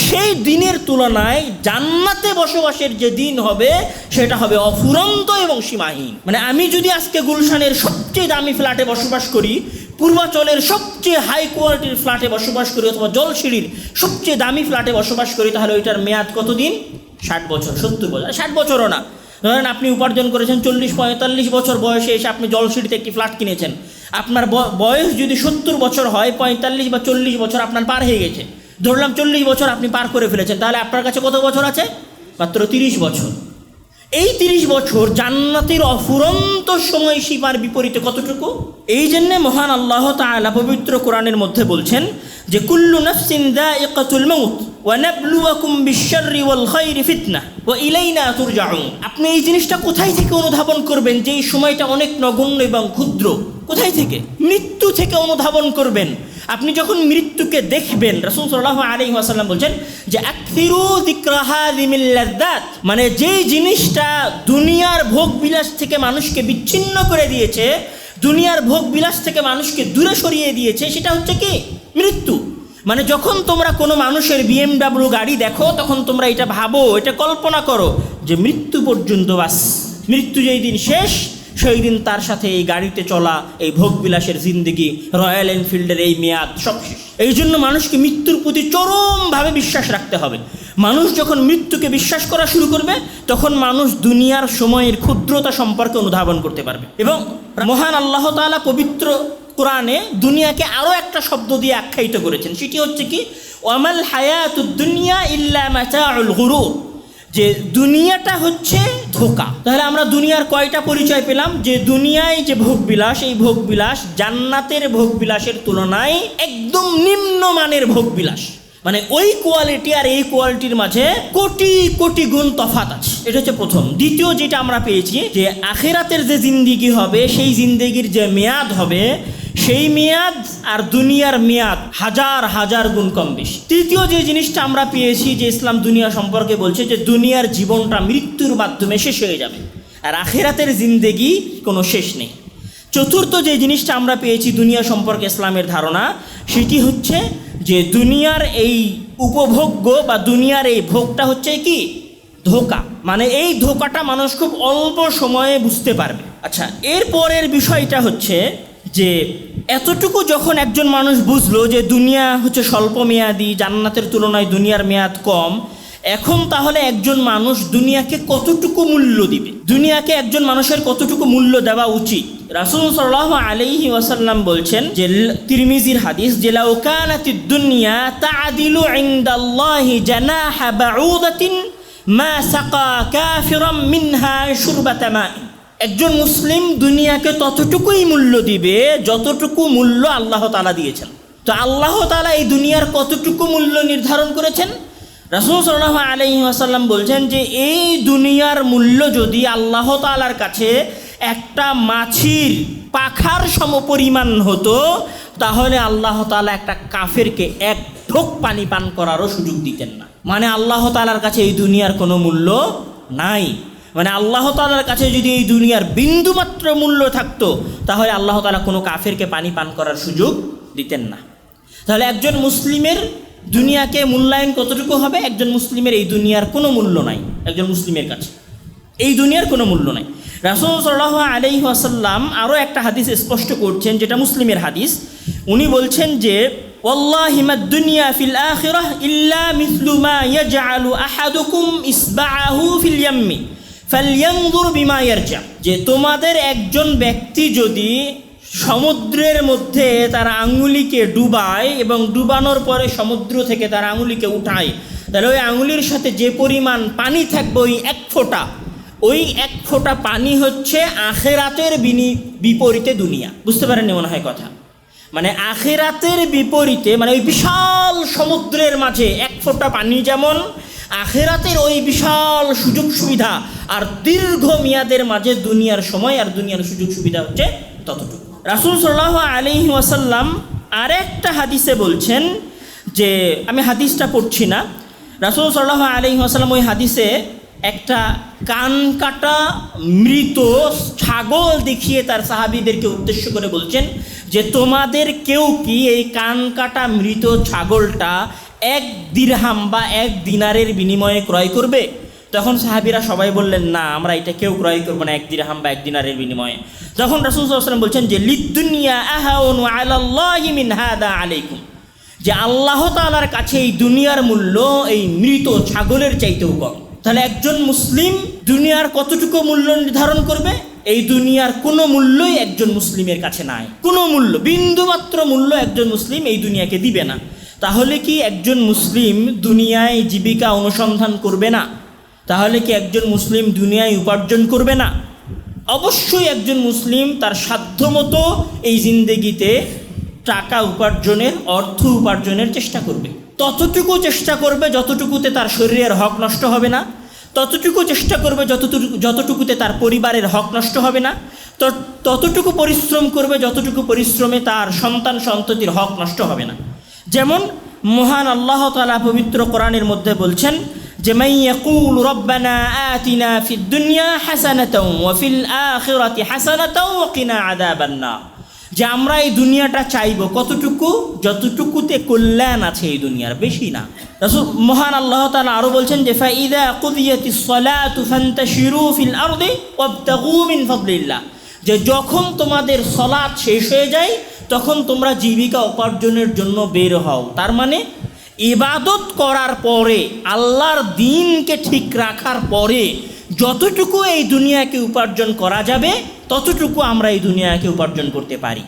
সেই দিনের তুলনায় জান্নাতে বসবাসের যে দিন হবে সেটা হবে অফুরন্ত এবং সীমাহীন। মানে আমি যদি আজকে গুলশানের সবচেয়ে দামি ফ্ল্যাটে বসবাস করি, পূর্বাচলের সবচেয়ে হাই কোয়ালিটির ফ্ল্যাটে বসবাস করি অথবা জলসিঁড়ির সবচেয়ে দামি ফ্ল্যাটে বসবাস করি, তাহলে ওইটার মেয়াদ কতদিন? 60 বছর, 70 বছর, 60 বছরও না। ধরেন আপনি উপার্জন করেছেন 40-45 বছর বয়সে এসে আপনি জলসিঁড়িতে একটি ফ্ল্যাট কিনেছেন। আপনার বয়স যদি 70 বছর হয়, 45 বা 40 বছর আপনার পার হয়ে গেছে। ধরলাম 40 বছর আপনি পার করে ফেলেছেন, তাহলে আপনার কাছে কত বছর আছে? মাত্র 30 বছর। এই 30 বছর জান্নাতের অফুরন্ত সময়সীমার বিপরীতে কতটুকু? এই জন্যে মহান আল্লাহ তাআলা পবিত্র কোরআনের মধ্যে বলছেন যে কুল্লু নাফসিন যায়িকাতুল মাউত ওয়া নাবলুয়াকুম বিশ-শাররি ওয়াল খায়রি ফিতনা ওয়া ইলাইনা তুরজাউন। আপনি এই জিনিসটা কোথায় থেকে অনুধাবন করবেন যে এই সময়টা অনেক নগণ্য এবং ক্ষুদ্র? কোথায় থেকে? মৃত্যু থেকে অনুধাবন করবেন। আপনি যখন মৃত্যুকে দেখবেন, রাসূল সাল্লাল্লাহু আলাইহি ওয়াসাল্লাম বলছেন যে আকসিরু যিকরা হাযিমিল লাযযাত, মানে যেই জিনিসটা দুনিয়ার ভোগ বিলাস থেকে মানুষকে বিচ্ছিন্ন করে দিয়েছে, দুনিয়ার ভোগ বিলাস থেকে মানুষকে দূরে সরিয়ে দিয়েছে, সেটা হচ্ছে কি? মৃত্যু। মানে যখন তোমরা কোনো মানুষের BMW গাড়ি দেখো, তখন তোমরা এটা ভাবো, এটা কল্পনা করো যে মৃত্যু পর্যন্ত বাস, মৃত্যু যেই দিন শেষ সেই দিন তার সাথে এই গাড়িতে চলা, এই ভোগবিলাসের জিন্দেগি, রয়্যাল এনফিল্ডের এই মেয়াদ সব শেষ। এই জন্য মানুষকে মৃত্যুর প্রতি চরমভাবে বিশ্বাস রাখতে হবে। মানুষ যখন মৃত্যুকে বিশ্বাস করা শুরু করবে, তখন মানুষ দুনিয়ার সময়ের ক্ষুদ্রতা সম্পর্কে অনুধাবন করতে পারবে। এবং মহান আল্লাহ তাআলা পবিত্র কোরআনে দুনিয়াকে আরও একটা শব্দ দিয়ে আখ্যায়িত করেছেন, সেটি হচ্ছে কি? ওয়ামাল হায়াতুদ দুনিয়া ইল্লা মাতাউল গুরুর, যে দুনিয়াটা হচ্ছে ধোঁকা। তাহলে আমরা দুনিয়ার কয়টা পরিচয় পেলাম? যে দুনিয়ায় যে ভোগবিলাস, এই ভোগবিলাস জান্নাতের ভোগবিলাসের তুলনায় একদম নিম্নমানের ভোগবিলাস। মানে ওই কোয়ালিটি আর এই কোয়ালিটির মাঝে কোটি কোটি গুণ তফাৎ আছে। এটা হচ্ছে প্রথম। দ্বিতীয় যেটা আমরা পেয়েছি যে আখিরাতের যে জিন্দেগি হবে, সেই জিন্দেগির যে মেয়াদ হবে, সেই মেয়াদ আর দুনিয়ার মেয়াদ হাজার হাজার গুণ কম বেশি। তৃতীয় যে জিনিসটা আমরা পেয়েছি যে ইসলাম দুনিয়া সম্পর্কে বলছে যে দুনিয়ার জীবনটা মৃত্যুর মাধ্যমে শেষ হয়ে যাবে, আর আখিরাতের জিন্দেগি কোনো শেষ নেই। চতুর্থ যে জিনিসটা আমরা পেয়েছি দুনিয়া সম্পর্কে ইসলামের ধারণা, সেটি হচ্ছে যে দুনিয়ার এই উপভোগ্য বা দুনিয়ার এই ভোগটা হচ্ছে কি? ধোঁকা। মানে এই ধোঁকাটা মানুষ খুব অল্প সময়ে বুঝতে পারবে। আচ্ছা, এরপরের বিষয়টা হচ্ছে যে এতটুকু যখন একজন মানুষ বুঝলো যে দুনিয়া হচ্ছে স্বল্প মেয়াদি, জান্নাতের তুলনায় দুনিয়ার মেয়াদ কম, এখন তাহলে একজন মানুষ দুনিয়াকে কতটুকু মূল্য দিবে? দুনিয়াকে একজন মানুষের কতটুকু মূল্য দেওয়া উচিত? রাসূল সাল্লাল্লাহু আলাইহি ওয়াসাল্লাম বলছেন যে তিরমিজির হাদিস, যে লাউ কানাতিদ দুনিয়া তা'দিলু ইনদাল্লাহি জানাহা বাউদাতিন মা সাকা কাফিরাম মিনহা শুরবাতা মা। একজন মুসলিম দুনিয়াকে ততটুকুই মূল্য দিবে যতটুকু মূল্য আল্লাহ তাআলা দিয়েছেন। তো আল্লাহ তাআলা এই দুনিয়ার কতটুকু মূল্য নির্ধারণ করেছেন? রাসূল সাল্লাল্লাহু আলাইহি ওয়াসাল্লাম বলছেন যে এই দুনিয়ার মূল্য যদি আল্লাহ তাআলার কাছে একটা মাছির পাখার সমপরিমাণ হতো, তাহলে আল্লাহ তাআলা একটা কাফেরকে এক ঢোক পানি পান করারও সুযোগ দিতেন না। মানে আল্লাহ তাআলার কাছে এই দুনিয়ার কোনো মূল্য নাই। মানে আল্লাহ তাআলার কাছে যদি এই দুনিয়ার বিন্দুমাত্র মূল্য থাকতো, তাহলে আল্লাহ তাআলা কোনো কাফেরকে পানি পান করার সুযোগ দিতেন না। তাহলে একজন মুসলিমের দুনিয়াকে মূল্যায়ন কতটুকু হবে? একজন মুসলিমের এই দুনিয়ার কোনো মূল্য নাই। একজন মুসলিমের কাছে এই দুনিয়ার কোনো মূল্য নাই। রাসূল সাল্লাল্লাহু আলাইহি ওয়াসাল্লাম আরও একটা হাদিস স্পষ্ট করছেন, যেটা মুসলিমের হাদিস। উনি বলছেন যে ওয়াল্লাহি মাদ দুনিয়া ফিল আখিরাহ ইল্লা মিসলু মা ইয়াজআলু আহাদুকুম ইসবাআহু ফিল ইয়াম্মি ফালইয়ানজুর বিমা ইয়ারজা। যে তোমাদের একজন ব্যক্তি যদি সমুদ্রের মধ্যে তার আঙুলিকে ডুবায় এবং ডুবানোর পরে সমুদ্র থেকে তার আঙুলিকে উঠায়, তাহলে ওই আঙুলির সাথে যে পরিমাণ পানি থাকবে ওই এক ফোঁটা পানি হচ্ছে আখিরাতের বিপরীতে দুনিয়া। বুঝতে পারেননি মনে হয় কথা? মানে আখিরাতের বিপরীতে, মানে ওই বিশাল সমুদ্রের মাঝে এক ফোঁটা পানি যেমন, আখিরাতের ওই বিশাল সুযোগ সুবিধা আর দীর্ঘ মেয়াদের মাঝে দুনিয়ার সময় আর দুনিয়ার সুযোগ সুবিধা হচ্ছে ততটুকু। রাসূল সাল্লাল্লাহু আলাইহি ওয়াসাল্লাম আরেকটা হাদিসে বলছেন, যে আমি হাদিসটা পড়ছি না, রাসূল সাল্লাল্লাহু আলাইহি ওয়াসাল্লাম ওই হাদিসে একটা কান কাটা মৃত ছাগল দেখিয়ে তার সাহাবীদেরকে উদ্দেশ্য করে বলছেন যে তোমাদের কেউ কি এই কান কাটা মৃত ছাগলটা 1 দিরহাম বা 1 দিনারের বিনিময়ে ক্রয় করবে? তখন সাহাবীরা সবাই বললেন, না, আমরা এটা কেউ ক্রয় করবো না 1 দিরহাম বা 1 দিনারের বিনিময়ে। তখন রাসূল সাল্লাল্লাহু আলাইহি ওয়াসাল্লাম বলছেন যে লিদ্দুনিয়া আহাউনু আলাল্লাহি মিন হাদা আলাইকুম, যে আল্লাহ তাআলার কাছে এই দুনিয়ার মূল্য এই মৃত ছাগলের চাইতেও কম। তাহলে একজন মুসলিম দুনিয়ার কতটুকু মূল্য নির্ধারণ করবে? এই দুনিয়ার কোনো মূল্যই একজন মুসলিমের কাছে নাই, কোনো মূল্য, বিন্দুমাত্র মূল্য একজন মুসলিম এই দুনিয়াকে দিবে না। তাহলে কি একজন মুসলিম দুনিয়ায় জীবিকা অনুসন্ধান করবে না? তাহলে কি একজন মুসলিম দুনিয়ায় উপার্জন করবে না? অবশ্যই একজন মুসলিম তার সাধ্যমতো এই জিন্দেগিতে টাকা উপার্জনের, অর্থ উপার্জনের চেষ্টা করবে। ততটুকু চেষ্টা করবে যতটুকুতে তার শরীরের হক নষ্ট হবে না, ততটুকু চেষ্টা করবে যতটুকুতে তার পরিবারের হক নষ্ট হবে না, ততটুকু পরিশ্রম করবে যতটুকু পরিশ্রমে তার সন্তান সন্ততির হক নষ্ট হবে না। যেমন মহান আল্লাহ তাআলা পবিত্র কোরআনের মধ্যে বলছেন যে মান ইয়াকুল রব্বানা আতিনা ফিদ দুনিয়া হাসানাতাও ওয়া ফিল আখিরাতি হাসানাতাও ওয়া কিনা আযাবান নার, যে আমরা এই দুনিয়াটা চাইব কতটুকু? যতটুকুতে কল্যাণ আছে এই দুনিয়ার, বেশি না। রাসূল মহান আল্লাহ তাআলা আরো বলছেন যে ফাইদা কুদিয়াতিস সালাতু ফান্তাশিরু ফিল আরদি ওয়াবতাগু মিন ফাদলিল্লাহ, যে যখন তোমাদের সালাত শেষ হয়ে যায় তখন তোমরা জীবিকা উপার্জনের জন্য বের হও। তার মানে ইবাদত করার পরে, আল্লাহর দ্বীনকে ঠিক রাখার পরে যতটুকু এই দুনিয়াকে উপার্জন করা যাবে ততটুকু আমরা এই দুনিয়াকে উপার্জন করতে পারি।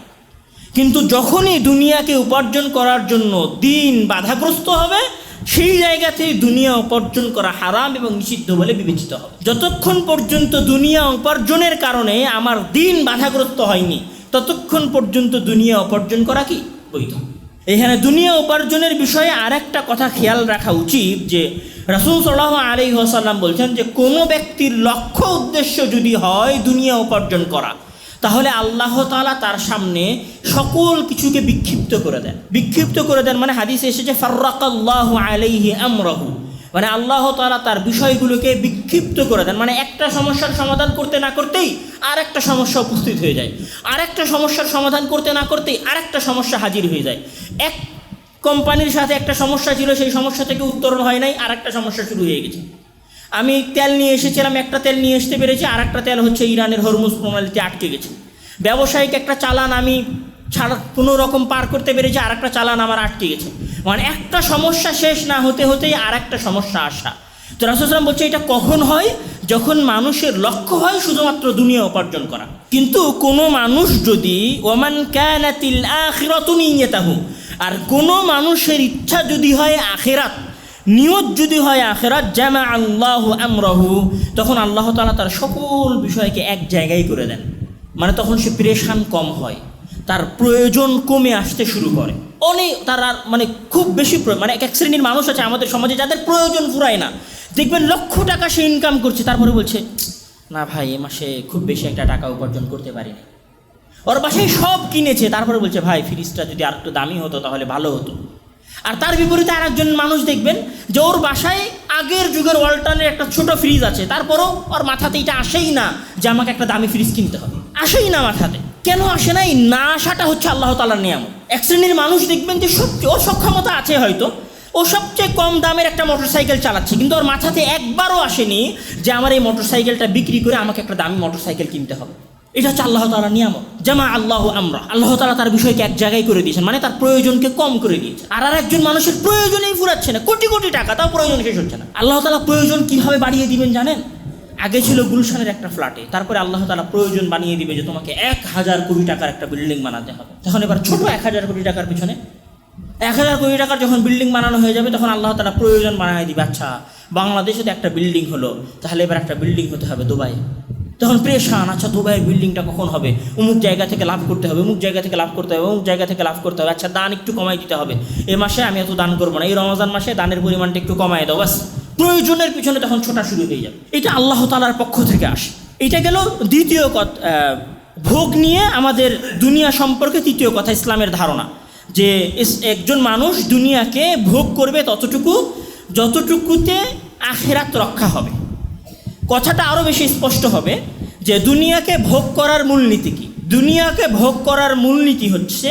কিন্তু যখন এই দুনিয়াকে উপার্জন করার জন্য দ্বীন বাধাগ্রস্ত হবে, সেই জায়গাতেই দুনিয়া উপার্জন করা হারাম এবং নিষিদ্ধ বলে বিবেচিত হবে। যতক্ষণ পর্যন্ত দুনিয়া উপার্জনের কারণে আমার দ্বীন বাধাগ্রস্ত হয়নি, ততক্ষণ পর্যন্ত দুনিয়া উপার্জন করা কি বৈধ। এখানে দুনিয়া উপার্জনের বিষয়ে আরেকটা কথা খেয়াল রাখা উচিত যে রাসূল সাল্লাল্লাহু আলাইহি ওয়াসাল্লাম বলছেন যে কোনো ব্যক্তির লক্ষ্য উদ্দেশ্য যদি হয় দুনিয়া উপার্জন করা, তাহলে আল্লাহ তাআলা তার সামনে সকল কিছুকে বিক্ষিপ্ত করে দেন। বিক্ষিপ্ত করে দেন মানে হাদিসে এসেছে ফাররাকাল্লাহু আলাইহি আমরাহু, মানে আল্লাহ তাআলা তার বিষয়গুলোকে বিক্ষিপ্ত করে দেন। মানে একটা সমস্যার সমাধান করতে না করতেই আর একটা সমস্যা উপস্থিত হয়ে যায়, আর একটা সমস্যার সমাধান করতে না করতেই আর একটা সমস্যা হাজির হয়ে যায়। এক কোম্পানির সাথে একটা সমস্যা ছিল, সেই সমস্যা থেকে উত্তরণ হয় নাই, আর একটা সমস্যা শুরু হয়ে গেছে। আমি তেল নিয়ে এসেছিলাম, একটা তেল নিয়ে আসতে পেরেছি, আর একটা তেল হচ্ছে ইরানের হরমুজ প্রণালীতে আটকে গেছে। ব্যবসায়িক একটা চালান আমি কোনো রকম পার করতে পেরেছি, আর একটা চালান আমার আটকে গেছে। মানে একটা সমস্যা শেষ না হতে হতেই আর একটা সমস্যা আসা। তো রাসূল সাল্লাল্লাহু আলাইহি ওয়াসাল্লাম বলছে এটা কখন হয়? যখন মানুষের লক্ষ্য হয় শুধুমাত্র দুনিয়া উপার্জন করা। কিন্তু কোনো মানুষ যদি ওমান কানাতিল আখিরাতু নিয়াতাহু, আর কোনো মানুষের ইচ্ছা যদি হয় আখিরাত, নিয়ত যদি হয় আখিরাত, জামা আল্লাহু আমরাহু, তখন আল্লাহ তাআলা তার সকল বিষয়কে এক জায়গায় করে দেন। মানে তখন সে প্রেশান কম হয়, তার প্রয়োজন কমে আসতে শুরু করে। অনেক তার আর মানে খুব বেশি মানে এক শ্রেণীর মানুষ আছে আমাদের সমাজে যাদের প্রয়োজন ফুরায় না। দেখবেন লক্ষ টাকা সে ইনকাম করছে, তারপরে বলছে না ভাই এ মাসে খুব বেশি একটা টাকা উপার্জন করতে পারিনি। ওর বাসায় সব কিনেছে, তারপরে বলছে ভাই ফ্রিজটা যদি আর একটু দামি হতো তাহলে ভালো হতো। আর তার বিপরীতে আর একজন মানুষ দেখবেন যে ওর বাসায় আগের যুগের ওয়ালটনের একটা ছোট ফ্রিজ আছে, তারপরও ওর মাথাতে এটা আসেই না যে আমাকে একটা দামি ফ্রিজ কিনতে হবে, আসেই না মাথাতে। কেন আসে না? এই না আসাটা হচ্ছে আল্লাহ তাআলার নিয়ামত। এক শ্রেণীর মানুষ দেখবেন যে ওর সক্ষমতা আছে, হয়তো ও সবচেয়ে কম দামের একটা মোটরসাইকেল চালাচ্ছে, কিন্তু ওর মাথাতে একবারও আসেনি যে আমার এই মোটরসাইকেলটা বিক্রি করে আমাকে একটা দামি মোটরসাইকেল কিনতে হবে। এটা হচ্ছে আল্লাহ তাআলার নিয়ামত। জামা আল্লাহু আমরা, আল্লাহ তাআলা তার বিষয়কে এক জায়গায় করে দিয়েছেন, মানে তার প্রয়োজনকে কম করে দিয়েছে। আর একজন মানুষের প্রয়োজনেই ফুরাচ্ছে না, কোটি কোটি টাকা, তাও প্রয়োজন শেষ হচ্ছে না। আল্লাহ তাআলা প্রয়োজন কীভাবে বাড়িয়ে দিবেন জানেন? আগে ছিল গুলশানের একটা ফ্ল্যাটে, তারপরে আল্লাহ তাআলা প্রয়োজন বানিয়ে দিবে যে তোমাকে 1000 কোটি টাকার একটা বিল্ডিং বানাতে হবে। তখন এবার ছোট 1000 কোটি টাকার পিছনে 1000 কোটি টাকার যখন বিল্ডিং বানানো হয়ে যাবে, তখন আল্লাহ তাআলা প্রয়োজন বানিয়ে দিবে, আচ্ছা বাংলাদেশে তো একটা বিল্ডিং হলো, তাহলে এবার একটা বিল্ডিং হতে হবে দুবাই। তখন প্রেশান, আচ্ছা দুবাইয়ের বিল্ডিংটা কখন হবে? অমুক জায়গা থেকে লাভ করতে হবে, অমুক জায়গা থেকে লাভ করতে হবে, অমুক জায়গা থেকে লাভ করতে হবে। আচ্ছা দান একটু কমাই দিতে হবে, এ মাসে আমি এত দান করবো না, এই রমজান মাসে দানের পরিমাণটা একটু কমাই দাও, বাস প্রয়োজনের পিছনে তখন ছোটা শুরু হয়ে যাবে। এটা আল্লাহ তাআলার পক্ষ থেকে আসে। এটা গেল দ্বিতীয় কথা, ভোগ নিয়ে আমাদের দুনিয়া সম্পর্কে তৃতীয় কথা ইসলামের ধারণা, যে একজন মানুষ দুনিয়াকে ভোগ করবে ততটুকু যতটুকুতে আখিরাত রক্ষা হবে। কথাটা আরও বেশি স্পষ্ট হবে যে দুনিয়াকে ভোগ করার মূলনীতি কী? দুনিয়াকে ভোগ করার মূলনীতি হচ্ছে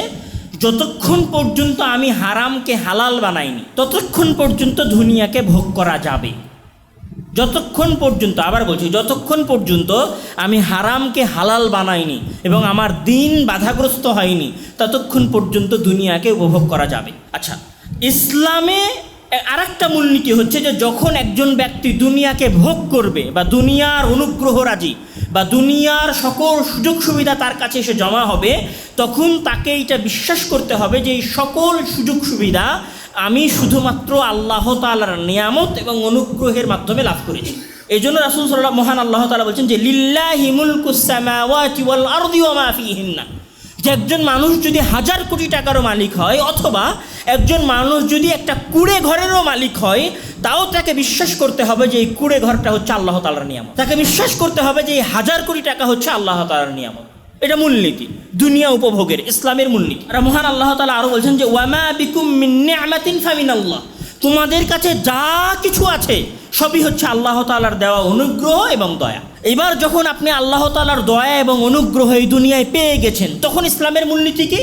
যতক্ষণ পর্যন্ত আমি হারামকে হালাল বানাইনি ততক্ষণ পর্যন্ত দুনিয়াকে ভোগ করা যাবে। যতক্ষণ পর্যন্ত, আবার বলছি, যতক্ষণ পর্যন্ত আমি হারামকে হালাল বানাইনি এবং আমার দিন বাধাগ্রস্ত হয়নি, ততক্ষণ পর্যন্ত দুনিয়াকে উপভোগ করা যাবে। আচ্ছা, ইসলামে আরেকটা মূলনীতি হচ্ছে যে যখন একজন ব্যক্তি দুনিয়াকে ভোগ করবে বা দুনিয়ার অনুগ্রহ রাজি বা দুনিয়ার সকল সুযোগ সুবিধা তার কাছে এসে জমা হবে, তখন তাকে এটা বিশ্বাস করতে হবে যে এই সকল সুযোগ সুবিধা আমি শুধুমাত্র আল্লাহ তাআলার নিয়ামত এবং অনুগ্রহের মাধ্যমে লাভ করেছি। এই জন্য রাসূল সাল্লাল্লাহু মহান আল্লাহ তাআলা বলছেন যে লিল্লাহি মুলকুস সামাওয়াতি ওয়াল আরদি ওয়া মা ফীহিন্না, যে একজন মানুষ যদি 1000 কোটি টাকারও মালিক হয় অথবা একজন মানুষ যদি একটা কুড়ে ঘরেরও মালিক হয়, তাও তাকে বিশ্বাস করতে হবে যে এই কুড়ে ঘরটা হচ্ছে আল্লাহ তাআলার নিয়ামত। তাকে বিশ্বাস করতে হবে যে এই 1000 কোটি টাকা হচ্ছে আল্লাহ তাআলার নিয়ামত। এটা মূলনীতি দুনিয়া উপভোগের, ইসলামের মূলনীতি। আর মহান আল্লাহ তাআলা আরও বলছেন যে ওয়ামা বিকুম মিন নি'মাতিন ফামিনাল্লাহ, তোমাদের কাছে যা কিছু আছে সবই হচ্ছে আল্লাহ তাআলার দেওয়া অনুগ্রহ এবং দয়া। এবার যখন আপনি আল্লাহ তাআলার দয়া এবং অনুগ্রহ এই দুনিয়ায় পেয়ে গেছেন, তখন ইসলামের মূলনীতি কি?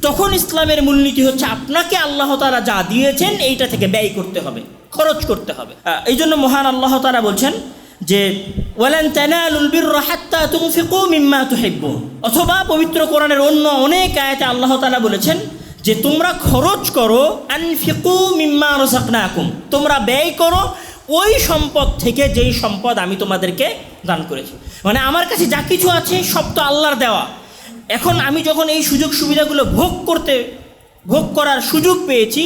তখন ইসলামের মূলনীতি হচ্ছে আপনাকে আল্লাহ তাআলা যা দিয়েছেন এইটা থেকে ব্যয় করতে হবে, খরচ করতে হবে। এই জন্য মহান আল্লাহ তাআলা বলছেন যে ওয়ালান তানালুল বিররা হাত্তা তুনফিকু মিম্মা তুহিব্বুন, অথবা পবিত্র কোরআনের অন্য অনেক আয়াতে আল্লাহ তাআলা বলেছেন যে তোমরা খরচ করো, আনফিকু মিম্মা রাযাকনাকুম, তোমরা ব্যয় করো ওই সম্পদ থেকে যেই সম্পদ আমি তোমাদেরকে দান করেছি। মানে আমার কাছে যা কিছু আছে সব তো আল্লাহর দেওয়া। এখন আমি যখন এই সুযোগ সুবিধাগুলো ভোগ করার সুযোগ পেয়েছি,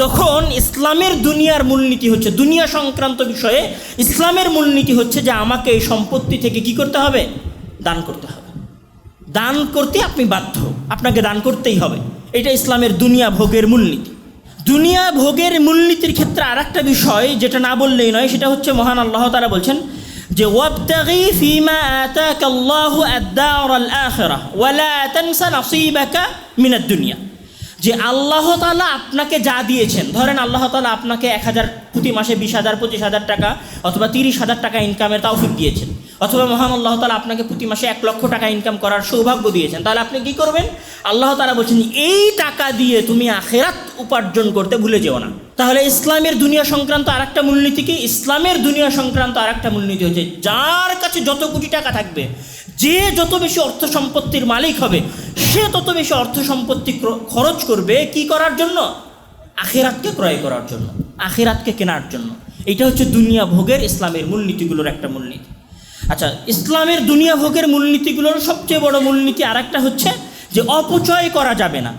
তখন ইসলামের দুনিয়ার মূলনীতি হচ্ছে, দুনিয়া সংক্রান্ত বিষয়ে ইসলামের মূলনীতি হচ্ছে যে আমাকে এই সম্পত্তি থেকে কি করতে হবে? দান করতে হবে। দান করতে আপনি বাধ্য, আপনাকে দান করতেই হবে। এটা ইসলামের দুনিয়া ভোগের মূলনীতি। দুনিয়া ভোগের মূলনীতির ক্ষেত্রে আর একটা বিষয় যেটা না বললেই নয়, সেটা হচ্ছে মহান আল্লাহ তাআলা বলছেন যে ওয়াবতাগি ফীমা আতাকাল্লাহু আদ-দারাল আখিরাহ ওয়া লা তানসা নসীবাকা মিনাদ দুনিয়া, যে আল্লাহ তাআলা আপনাকে যা দিয়েছেন, ধরেন আল্লাহ তাআলা আপনাকে 1000 প্রতি মাসে 20,000 25,000 টাকা অথবা 30,000 টাকা ইনকামের তৌফিক দিয়েছেন, অথবা মহান আল্লাহ তাআলা আপনাকে প্রতি মাসে 1 লক্ষ টাকা ইনকাম করার সৌভাগ্য দিয়েছেন, তাহলে আপনি কি করবেন? আল্লাহ তাআলা বলছেন এই টাকা দিয়ে তুমি আখিরাত উপার্জন করতে ভুলে যেও না। তাহলে ইসলামের দুনিয়া সংক্রান্ত আরেকটা মূলনীতি কি? ইসলামের দুনিয়া সংক্রান্ত আরেকটা মূলনীতি হচ্ছে যার কাছে যত কোটি টাকা থাকবে, যে যত বেশি অর্থ সম্পত্তির মালিক হবে, সে তত বেশি অর্থ সম্পত্তি খরচ করবে কি করার জন্য? আখিরাতকে ক্রয় করার জন্য, আখিরাতকে কেনার জন্য। এটা হচ্ছে দুনিয়া ভোগের ইসলামের মূলনীতিগুলোর একটা মূলনীতি। আচ্ছা, ইসলামের দুনিয়া ভোগের মূলনীতিগুলোর সবচেয়ে বড় মূলনীতি আরেকটা হচ্ছে যে অপচয় করা যাবে না।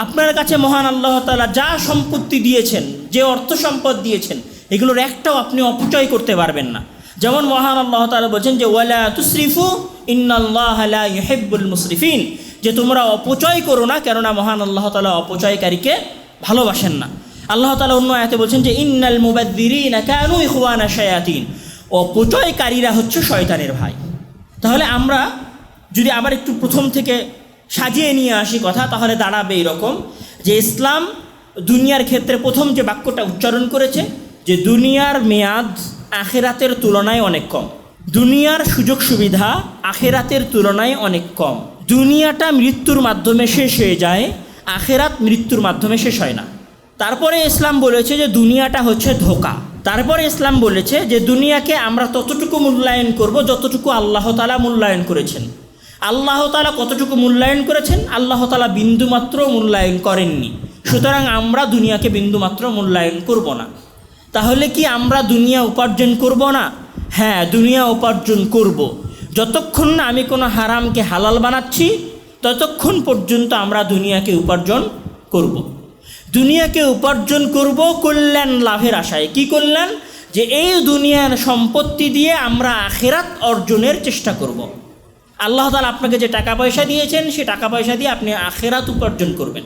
আপনার কাছে মহান আল্লাহ তাআলা যা সম্পত্তি দিয়েছেন, যে অর্থ সম্পদ দিয়েছেন, এগুলোর একটাও আপনি অপচয় করতে পারবেন না। যেমন মহান আল্লাহ তাআলা বলছেন যে ওয়ালা তুসরিফু ইন্নাল্লাহা লা ইউহিব্বুল মুসরিফিন, যে তোমরা অপচয় করো না, কেননা মহান আল্লাহ তাআলা অপচয়কারীকে ভালোবাসেন না। আল্লাহ তাআলা অন্য আয়াতে বলছেন যে ইন্নাল মুবাযযিরিনা কানু ইখওয়ানা শায়াতিন, অপচয়কারীরা হচ্ছে শয়তানের ভাই। তাহলে আমরা যদি আবার একটু প্রথম থেকে সাজিয়ে নিয়ে আসি কথা, তাহলে দাঁড়াবে এরকম যে ইসলাম দুনিয়ার ক্ষেত্রে প্রথম যে বাক্যটা উচ্চারণ করেছে যে দুনিয়ার মেয়াদ আখিরাতের তুলনায় অনেক কম, দুনিয়ার সুযোগ সুবিধা আখিরাতের তুলনায় অনেক কম। দুনিয়াটা মৃত্যুর মাধ্যমে শেষ হয়ে যায়, আখিরাত মৃত্যুর মাধ্যমে শেষ হয় না। তারপরে ইসলাম বলেছে যে দুনিয়াটা হচ্ছে ধোঁকা। তারপরে ইসলাম বলেছে যে দুনিয়াকে আমরা ততটুকু মূল্যায়ন করব যতটুকু আল্লাহ তাআলা মূল্যায়ন করেছেন। আল্লাহ তাআলা কতটুকু মূল্যায়ন করেছেন? আল্লাহ তাআলা বিন্দুমাত্র মূল্যায়ন করেননি। সুতরাং আমরা দুনিয়াকে বিন্দুমাত্র মূল্যায়ন করব না। তাহলে কি আমরা দুনিয়া উপার্জন করব না? হ্যাঁ, দুনিয়া উপার্জন করব। যতক্ষণ না আমি কোনো হারামকে হালাল বানাচ্ছি, ততক্ষণ পর্যন্ত আমরা দুনিয়াকে উপার্জন করব। দুনিয়াকে উপার্জন করব কল্যাণ লাভের আশায়। কি কল্যাণ? যে এই দুনিয়ার সম্পত্তি দিয়ে আমরা আখিরাত অর্জনের চেষ্টা করব। আল্লাহ তাআলা আপনাকে যে টাকা পয়সা দিয়েছেন, সে টাকা পয়সা দিয়ে আপনি আখিরাত উপার্জন করবেন।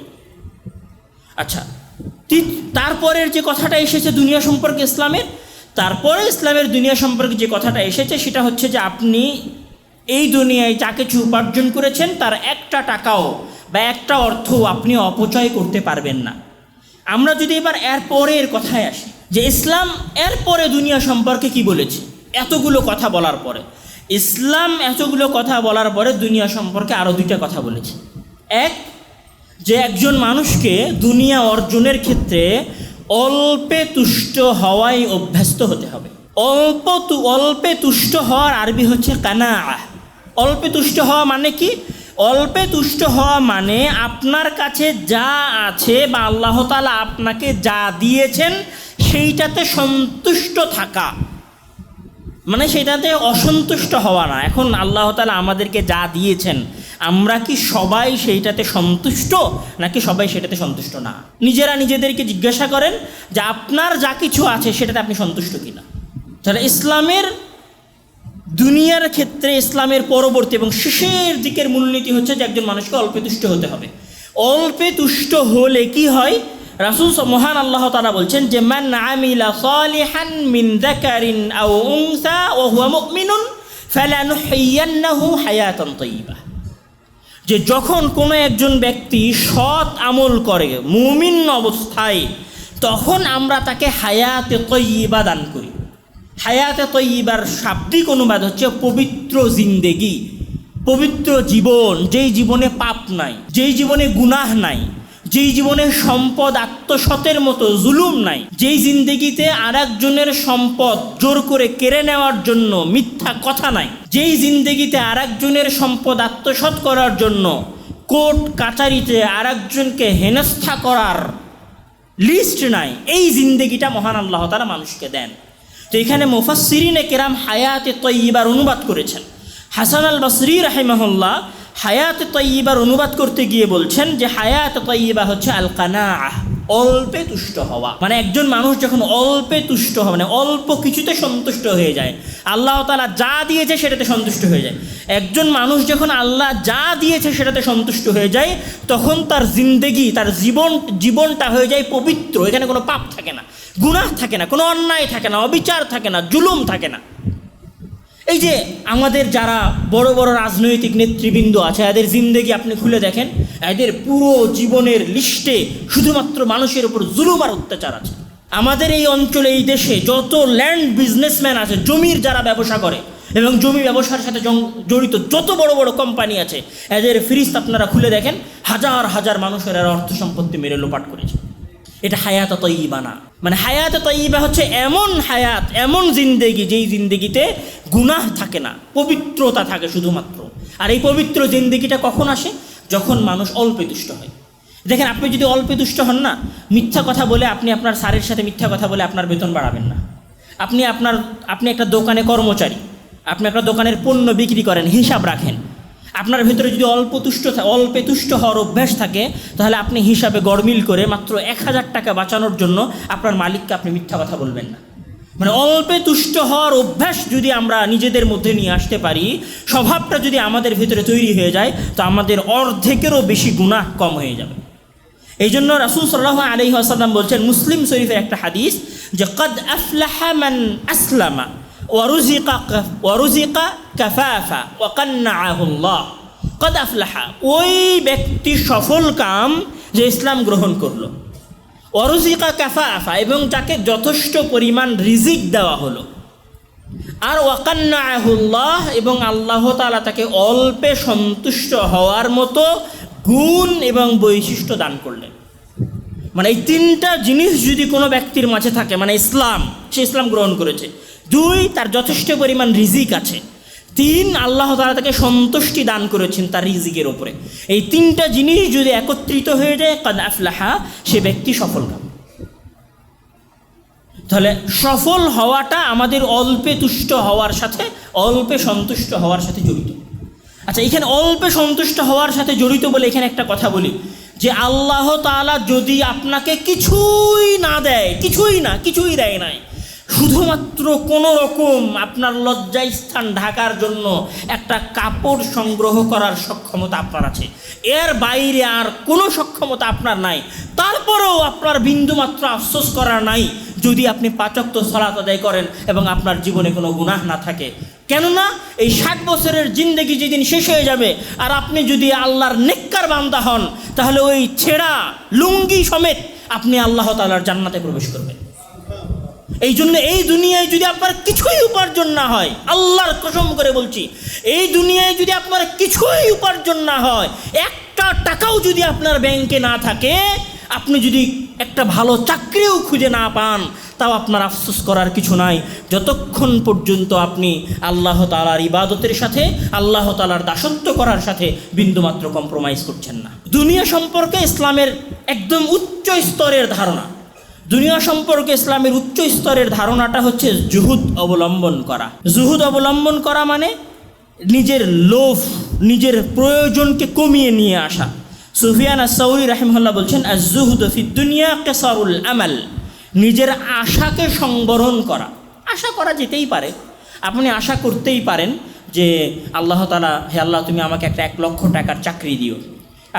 আচ্ছা, তারপরের যে কথাটা এসেছে দুনিয়া সম্পর্কে ইসলামের, তারপরে ইসলামের দুনিয়া সম্পর্কে যে কথাটা এসেছে সেটা হচ্ছে যে আপনি এই দুনিয়ায় যা কিছু উপার্জন করেছেন তার একটা টাকাও বা একটা অর্থও আপনি অপচয় করতে পারবেন না। আমরা যদি এবার এর পরের কথায় আসি যে ইসলাম এরপরে দুনিয়া সম্পর্কে কি বলেছে, এতগুলো কথা বলার পরে ইসলাম এতগুলো কথা বলার পরে দুনিয়া সম্পর্কে আরও দুইটা কথা বলেছে। এক, যে একজন মানুষকে দুনিয়া অর্জনের ক্ষেত্রে অল্পে তুষ্ট হওয়াই অভ্যস্ত হতে হবে। অল্পে তুষ্ট হওয়ার আরবি হচ্ছে কানাআহ। অল্পে তুষ্ট হওয়া মানে কি? অল্পে তুষ্ট হওয়া মানে আপনার কাছে যা আছে বা আল্লাহ তাআলা আপনাকে যা দিয়েছেন সেইটাতে সন্তুষ্ট থাকা, মানে সেটাতে অসন্তুষ্ট হওয়া না। এখন আল্লাহ তাআলা আমাদেরকে যা দিয়েছেন আমরা কি সবাই সেইটাতে সন্তুষ্ট, নাকি সবাই সেটাতে সন্তুষ্ট না? নিজেরা নিজেদেরকে জিজ্ঞাসা করেন যে আপনার যা কিছু আছে সেটাতে আপনি সন্তুষ্ট কিনা। তাহলে ইসলামের দুনিয়ার ক্ষেত্রে, ইসলামের পরবর্তী এবং শেষের দিকের মূলনীতি হচ্ছে যে একজন মানুষকে অল্পে তুষ্ট হতে হবে। অল্পে তুষ্ট হলে কি হয়? রাসূল মহান আল্লাহ তাআলা বলছেন যে মান আমিলা সালিহান মিন যাকারিন আও উনসা ওয়া হুয়া মুমিনুন ফালানুহয়িয়ান্নাহু হায়াতান তাইয়্যিবা। যে যখন কোনো একজন ব্যক্তি সৎ আমল করে মুমিন অবস্থায়, তখন আমরা তাকে হায়াতে তাইয়্যিবা দান করি। হায়াতে তাইয়্যিবার শাব্দিক অনুবাদ হচ্ছে পবিত্র জিন্দেগি, পবিত্র জীবন, যেই জীবনে পাপ নাই, যেই জীবনে গুনাহ নাই, যেই জীবনে সম্পদ আত্মসতের মতো জুলুম নাই, যেই জিন্দেগিতে আরেকজনের সম্পদ জোর করে কেড়ে নেওয়ার জন্য মিথ্যা কথা নাই, যেই জিন্দেগিতে আরেকজনের সম্পদ আত্মসৎ করার জন্য কোর্ট কাচারিতে আরেকজনকে হেনস্থা করার লিস্ট নাই, এই জিন্দেগিটা মহান আল্লাহ তাআলা মানুষকে দেন। তো এখানে মুফাসসিরিনে কেরাম হায়াতে তাইয়্যিবার অনুবাদ করেছেন। হাসান আল বসরি রাহিমাহুল্লাহ হায়াতে তাইয়্যিবার অনুবাদ করতে গিয়ে বলছেন যে হায়াতে তাইয়্যিবা হচ্ছে আল কানাআহ, অল্পে তুষ্ট হওয়া। মানে একজন মানুষ যখন অল্পে তুষ্ট হয়, মানে অল্প কিছুতে সন্তুষ্ট হয়ে যায়, আল্লাহ তাআলা যা দিয়েছে সেটাতে সন্তুষ্ট হয়ে যায়। একজন মানুষ যখন আল্লাহ যা দিয়েছে সেটাতে সন্তুষ্ট হয়ে যায়, তখন তার জিন্দেগি, তার জীবনটা হয়ে যায় পবিত্র। এখানে কোনো পাপ থাকে না, গুনাহ থাকে না, কোনো অন্যায় থাকে না, অবিচার থাকে না, জুলুম থাকে না। এই যে আমাদের যারা বড় বড় রাজনৈতিক নেতৃবৃন্দ আছে, এদের জিন্দেগি আপনি খুলে দেখেন, এদের পুরো জীবনের লিস্টে শুধুমাত্র মানুষের উপর জুলুম আর অত্যাচার আছে। আমাদের এই অঞ্চলে, এই দেশে যত ল্যান্ড বিজনেসম্যান আছে, জমির যারা ব্যবসা করে এবং জমি ব্যবসার সাথে জড়িত যত বড় বড় কোম্পানি আছে, এদের ফিরিস্ত আপনারা খুলে দেখেন, হাজার হাজার মানুষের এরা অর্থ সম্পত্তি মেরে লোপাট করেছে। এটা হায়াত তাইয়্যিবা না। মানে হায়াত তাইয়্যিবা হচ্ছে এমন হায়াত, এমন জিন্দেগি, যেই জিন্দেগিতে গুনাহ থাকে না, পবিত্রতা থাকে শুধুমাত্র। আর এই পবিত্র জিন্দেগিটা কখন আসে? যখন মানুষ অল্পে তুষ্ট হয়। দেখেন, আপনি যদি অল্পে তুষ্ট হন না, মিথ্যা কথা বলে আপনি আপনার স্যারের সাথে মিথ্যা কথা বলে আপনার বেতন বাড়াবেন না। আপনি একটা দোকানে কর্মচারী, আপনি একটা দোকানের পণ্য বিক্রি করেন, হিসাব রাখেন। আপনার ভেতরে যদি অল্পে তুষ্ট হওয়ার অভ্যাস থাকে, তাহলে আপনি হিসাবে গড়মিল করে মাত্র 1000 টাকা বাঁচানোর জন্য আপনার মালিককে আপনি মিথ্যা কথা বলবেন না। মানে অল্পে তুষ্ট হওয়ার অভ্যাস যদি আমরা নিজেদের মধ্যে নিয়ে আসতে পারি, স্বভাবটা যদি আমাদের ভেতরে তৈরি হয়ে যায়, তো আমাদের অর্ধেকেরও বেশি গুনাহ কম হয়ে যাবে। এই জন্য রাসূল সাল্লাল্লাহু আলাইহি ওয়াসাল্লাম বলছেন, মুসলিম শরীফের একটা হাদিস, যে কদ আফলাহা মান আসলামা ওয়ারুজিকা কাফাফা ওয়া কান্নাআহুল্লাহ। কদ আফলাহা, ওই ব্যক্তি সফল কাম যে ইসলাম গ্রহণ করলো। ওয়ারুজিকা কাফাফা, এবং যাকে যথেষ্ট পরিমাণ রিজিক দেওয়া হলো। আর ওয়াকান্নাআহুল্লাহ, এবং আল্লাহ তাআলা তাকে অল্পে সন্তুষ্ট হওয়ার মতো গুণ এবং বৈশিষ্ট্য দান করলেন। মানে এই তিনটা জিনিস যদি কোনো ব্যক্তির মাঝে থাকে, মানে সে ইসলাম গ্রহণ করেছে। 2, তার যথেষ্ট পরিমাণ রিজিক আছে। 3, আল্লাহ তাআলা তাকে সন্তুষ্টি দান করেছেন তার রিজিকের ওপরে। এই তিনটা জিনিস যদি একত্রিত হয়ে যায়, কাদ আফলাহা, সে ব্যক্তি সফল কাম। তাহলে সফল হওয়াটা আমাদের অল্পে তুষ্ট হওয়ার সাথে, অল্পে সন্তুষ্ট হওয়ার সাথে জড়িত। আচ্ছা, এখানে অল্পে সন্তুষ্ট হওয়ার সাথে জড়িত বলে এখানে একটা কথা বলি, যে আল্লাহ তাআলা যদি আপনাকে কিছুই না দেয়, কিছুই দেয় নাই, শুধুমাত্র কোনো রকম আপনার লজ্জায় স্থান ঢাকার জন্য একটা কাপড় সংগ্রহ করার সক্ষমতা আপনার আছে, এর বাইরে আর কোনো সক্ষমতা আপনার নাই, তারপরেও আপনার বিন্দুমাত্র আফসোস করার নাই যদি আপনি 5 ওয়াক্ত সালাত আদায় করেন এবং আপনার জীবনে কোনো গুনাহ না থাকে। কেননা এই 60 বছরের জিন্দেগি যেদিন শেষ হয়ে যাবে, আর আপনি যদি আল্লাহর নেককার বান্দা হন, তাহলে ওই ছেঁড়া লুঙ্গি সমেত আপনি আল্লাহ তাআলার জান্নাতে প্রবেশ করবেন। এই জন্য এই দুনিয়ায় যদি আপনার কিছুই উপার্জন না হয়, আল্লাহর কসম করে বলছি, এই দুনিয়ায় যদি আপনার কিছুই উপার্জন না হয়, একটা টাকাও যদি আপনার ব্যাংকে না থাকে, আপনি যদি একটা ভালো চাকরিও খুঁজে না পান, তাও আপনার আফসোস করার কিছু নাই, যতক্ষণ পর্যন্ত আপনি আল্লাহ তাআলার ইবাদতের সাথে, আল্লাহ তাআলার দাসত্ব করার সাথে বিন্দুমাত্র কম্প্রোমাইজ করছেন না। দুনিয়া সম্পর্কে ইসলামের একদম উচ্চ স্তরের ধারণা, দুনিয়া সম্পর্কে ইসলামের উচ্চ স্তরের ধারণাটা হচ্ছে জুহুদ অবলম্বন করা। জুহুদ অবলম্বন করা মানে নিজের লোভ, নিজের প্রয়োজনকে কমিয়ে নিয়ে আসা। সুফিয়ান আস-সাউরি রাহিমাহুল্লাহ বলছেন, আজ-জুহদু ফিদ দুনিয়া কিসারুল আমাল, নিজের আশাকে সংবরণ করা। আশা করা যেতেই পারে, আপনি আশা করতেই পারেন যে আল্লাহ তাআলা, হে আল্লাহ তুমি আমাকে একটা 1 লক্ষ টাকার চাকরি দিও।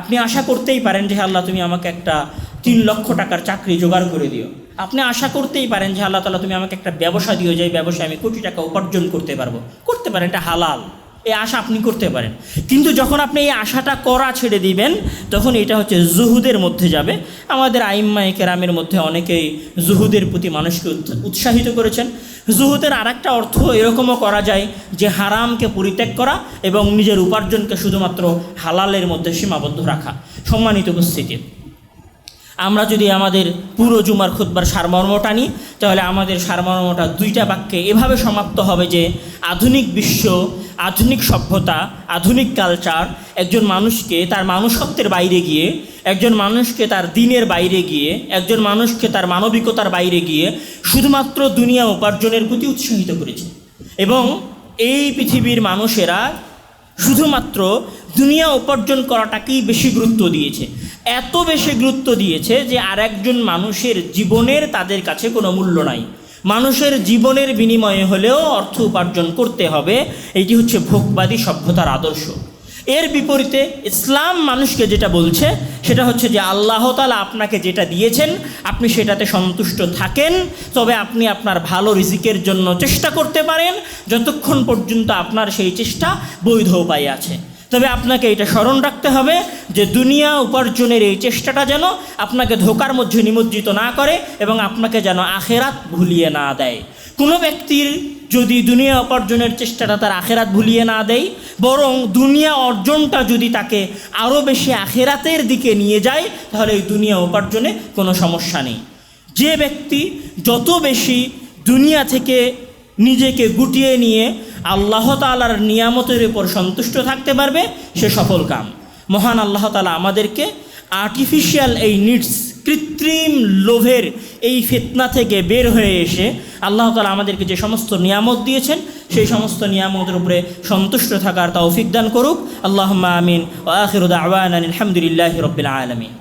আপনি আশা করতেই পারেন যে আল্লাহ তুমি আমাকে একটা 3 লক্ষ টাকার চাকরি জোগাড় করে দিও। আপনি আশা করতেই পারেন যে আল্লাহ তাআলা তুমি আমাকে একটা ব্যবসা দিও, যে ব্যবসায় আমি কোটি টাকা উপার্জন করতে পারবো। করতে পারেন, এটা হালাল, এই আশা আপনি করতে পারেন। কিন্তু যখন আপনি এই আশাটা করা ছেড়ে দিবেন, তখন এটা হচ্ছে জুহুদের মধ্যে যাবে। আমাদের আইম্মায়ে কেরামের মধ্যে অনেকেই জুহুদের প্রতি মানুষকে উৎসাহিত করেছেন। জুহুদের আরেকটা অর্থ এরকমও করা যায় যে হারামকে পরিত্যাগ করা এবং নিজের উপার্জনকে শুধুমাত্র হালালের মধ্যে সীমাবদ্ধ রাখা। সম্মানিত উপস্থিতি, আমরা যদি আমাদের পুরো জুমার খুতবার সারমর্মটা নিই, তাহলে আমাদের সারমর্মটা 2টা বাক্যে এভাবে সমাপ্ত হবে যে আধুনিক বিশ্ব, আধুনিক সভ্যতা, আধুনিক কালচার একজন মানুষকে তার মানুষত্বের বাইরে গিয়ে, একজন মানুষকে তার দিনের বাইরে গিয়ে, একজন মানুষকে তার মানবিকতার বাইরে গিয়ে শুধুমাত্র দুনিয়া উপার্জনের প্রতি উৎসাহিত করেছে। এবং এই পৃথিবীর মানুষেরা শুধুমাত্র দুনিয়া উপার্জন করাটাকেই বেশি গুরুত্ব দিয়েছে। এত বেশি গুরুত্ব দিয়েছে যে আরেকজন মানুষের জীবনের তাদের কাছে কোনো মূল্য নাই। মানুষের জীবনের বিনিময়ে হলেও অর্থ উপার্জন করতে হবে, এটি হচ্ছে ভোগবাদী সভ্যতার আদর্শ। এর বিপরীতে ইসলাম মানুষকে যেটা বলছে সেটা হচ্ছে যে আল্লাহ তাআলা আপনাকে যেটা দিয়েছেন আপনি সেটাতে সন্তুষ্ট থাকেন, তবে আপনি আপনার ভালো রিজিকের জন্য চেষ্টা করতে পারেন যতক্ষণ পর্যন্ত আপনার সেই চেষ্টা বৈধ উপায়ে আছে। তবে আপনাকে এটা স্মরণ রাখতে হবে যে দুনিয়া উপার্জনের এই চেষ্টাটা যেন আপনাকে ধোঁকার মধ্যে নিমজ্জিত না করে এবং আপনাকে যেন আখেরাত ভুলিয়ে না দেয়। কোনো ব্যক্তির যদি দুনিয়া উপার্জনের চেষ্টাটা তার আখেরাত ভুলিয়ে না দেয়, বরং দুনিয়া অর্জনটা যদি তাকে আরও বেশি আখেরাতের দিকে নিয়ে যায়, তাহলে এই দুনিয়া উপার্জনে কোনো সমস্যা নেই। যে ব্যক্তি যত বেশি দুনিয়া থেকে নিজেকে গুটিয়ে নিয়ে আল্লাহ তাআলার নিয়ামতের উপর সন্তুষ্ট থাকতে পারবে, সে সফল কাম। মহান আল্লাহ তাআলা আমাদেরকে আর্টিফিশিয়াল এই নিডস, কৃত্রিম লোভের এই ফিতনা থেকে বের হয়ে এসে আল্লাহ তাআলা আমাদেরকে যে সমস্ত নিয়ামত দিয়েছেন সেই সমস্ত নিয়ামতের উপরে সন্তুষ্ট থাকার তৌফিক দান করুক। আল্লাহুম্মা আমিন। ওয়া আখিরু দাওয়ানা আলহামদুলিল্লাহি রাব্বিল আলামিন।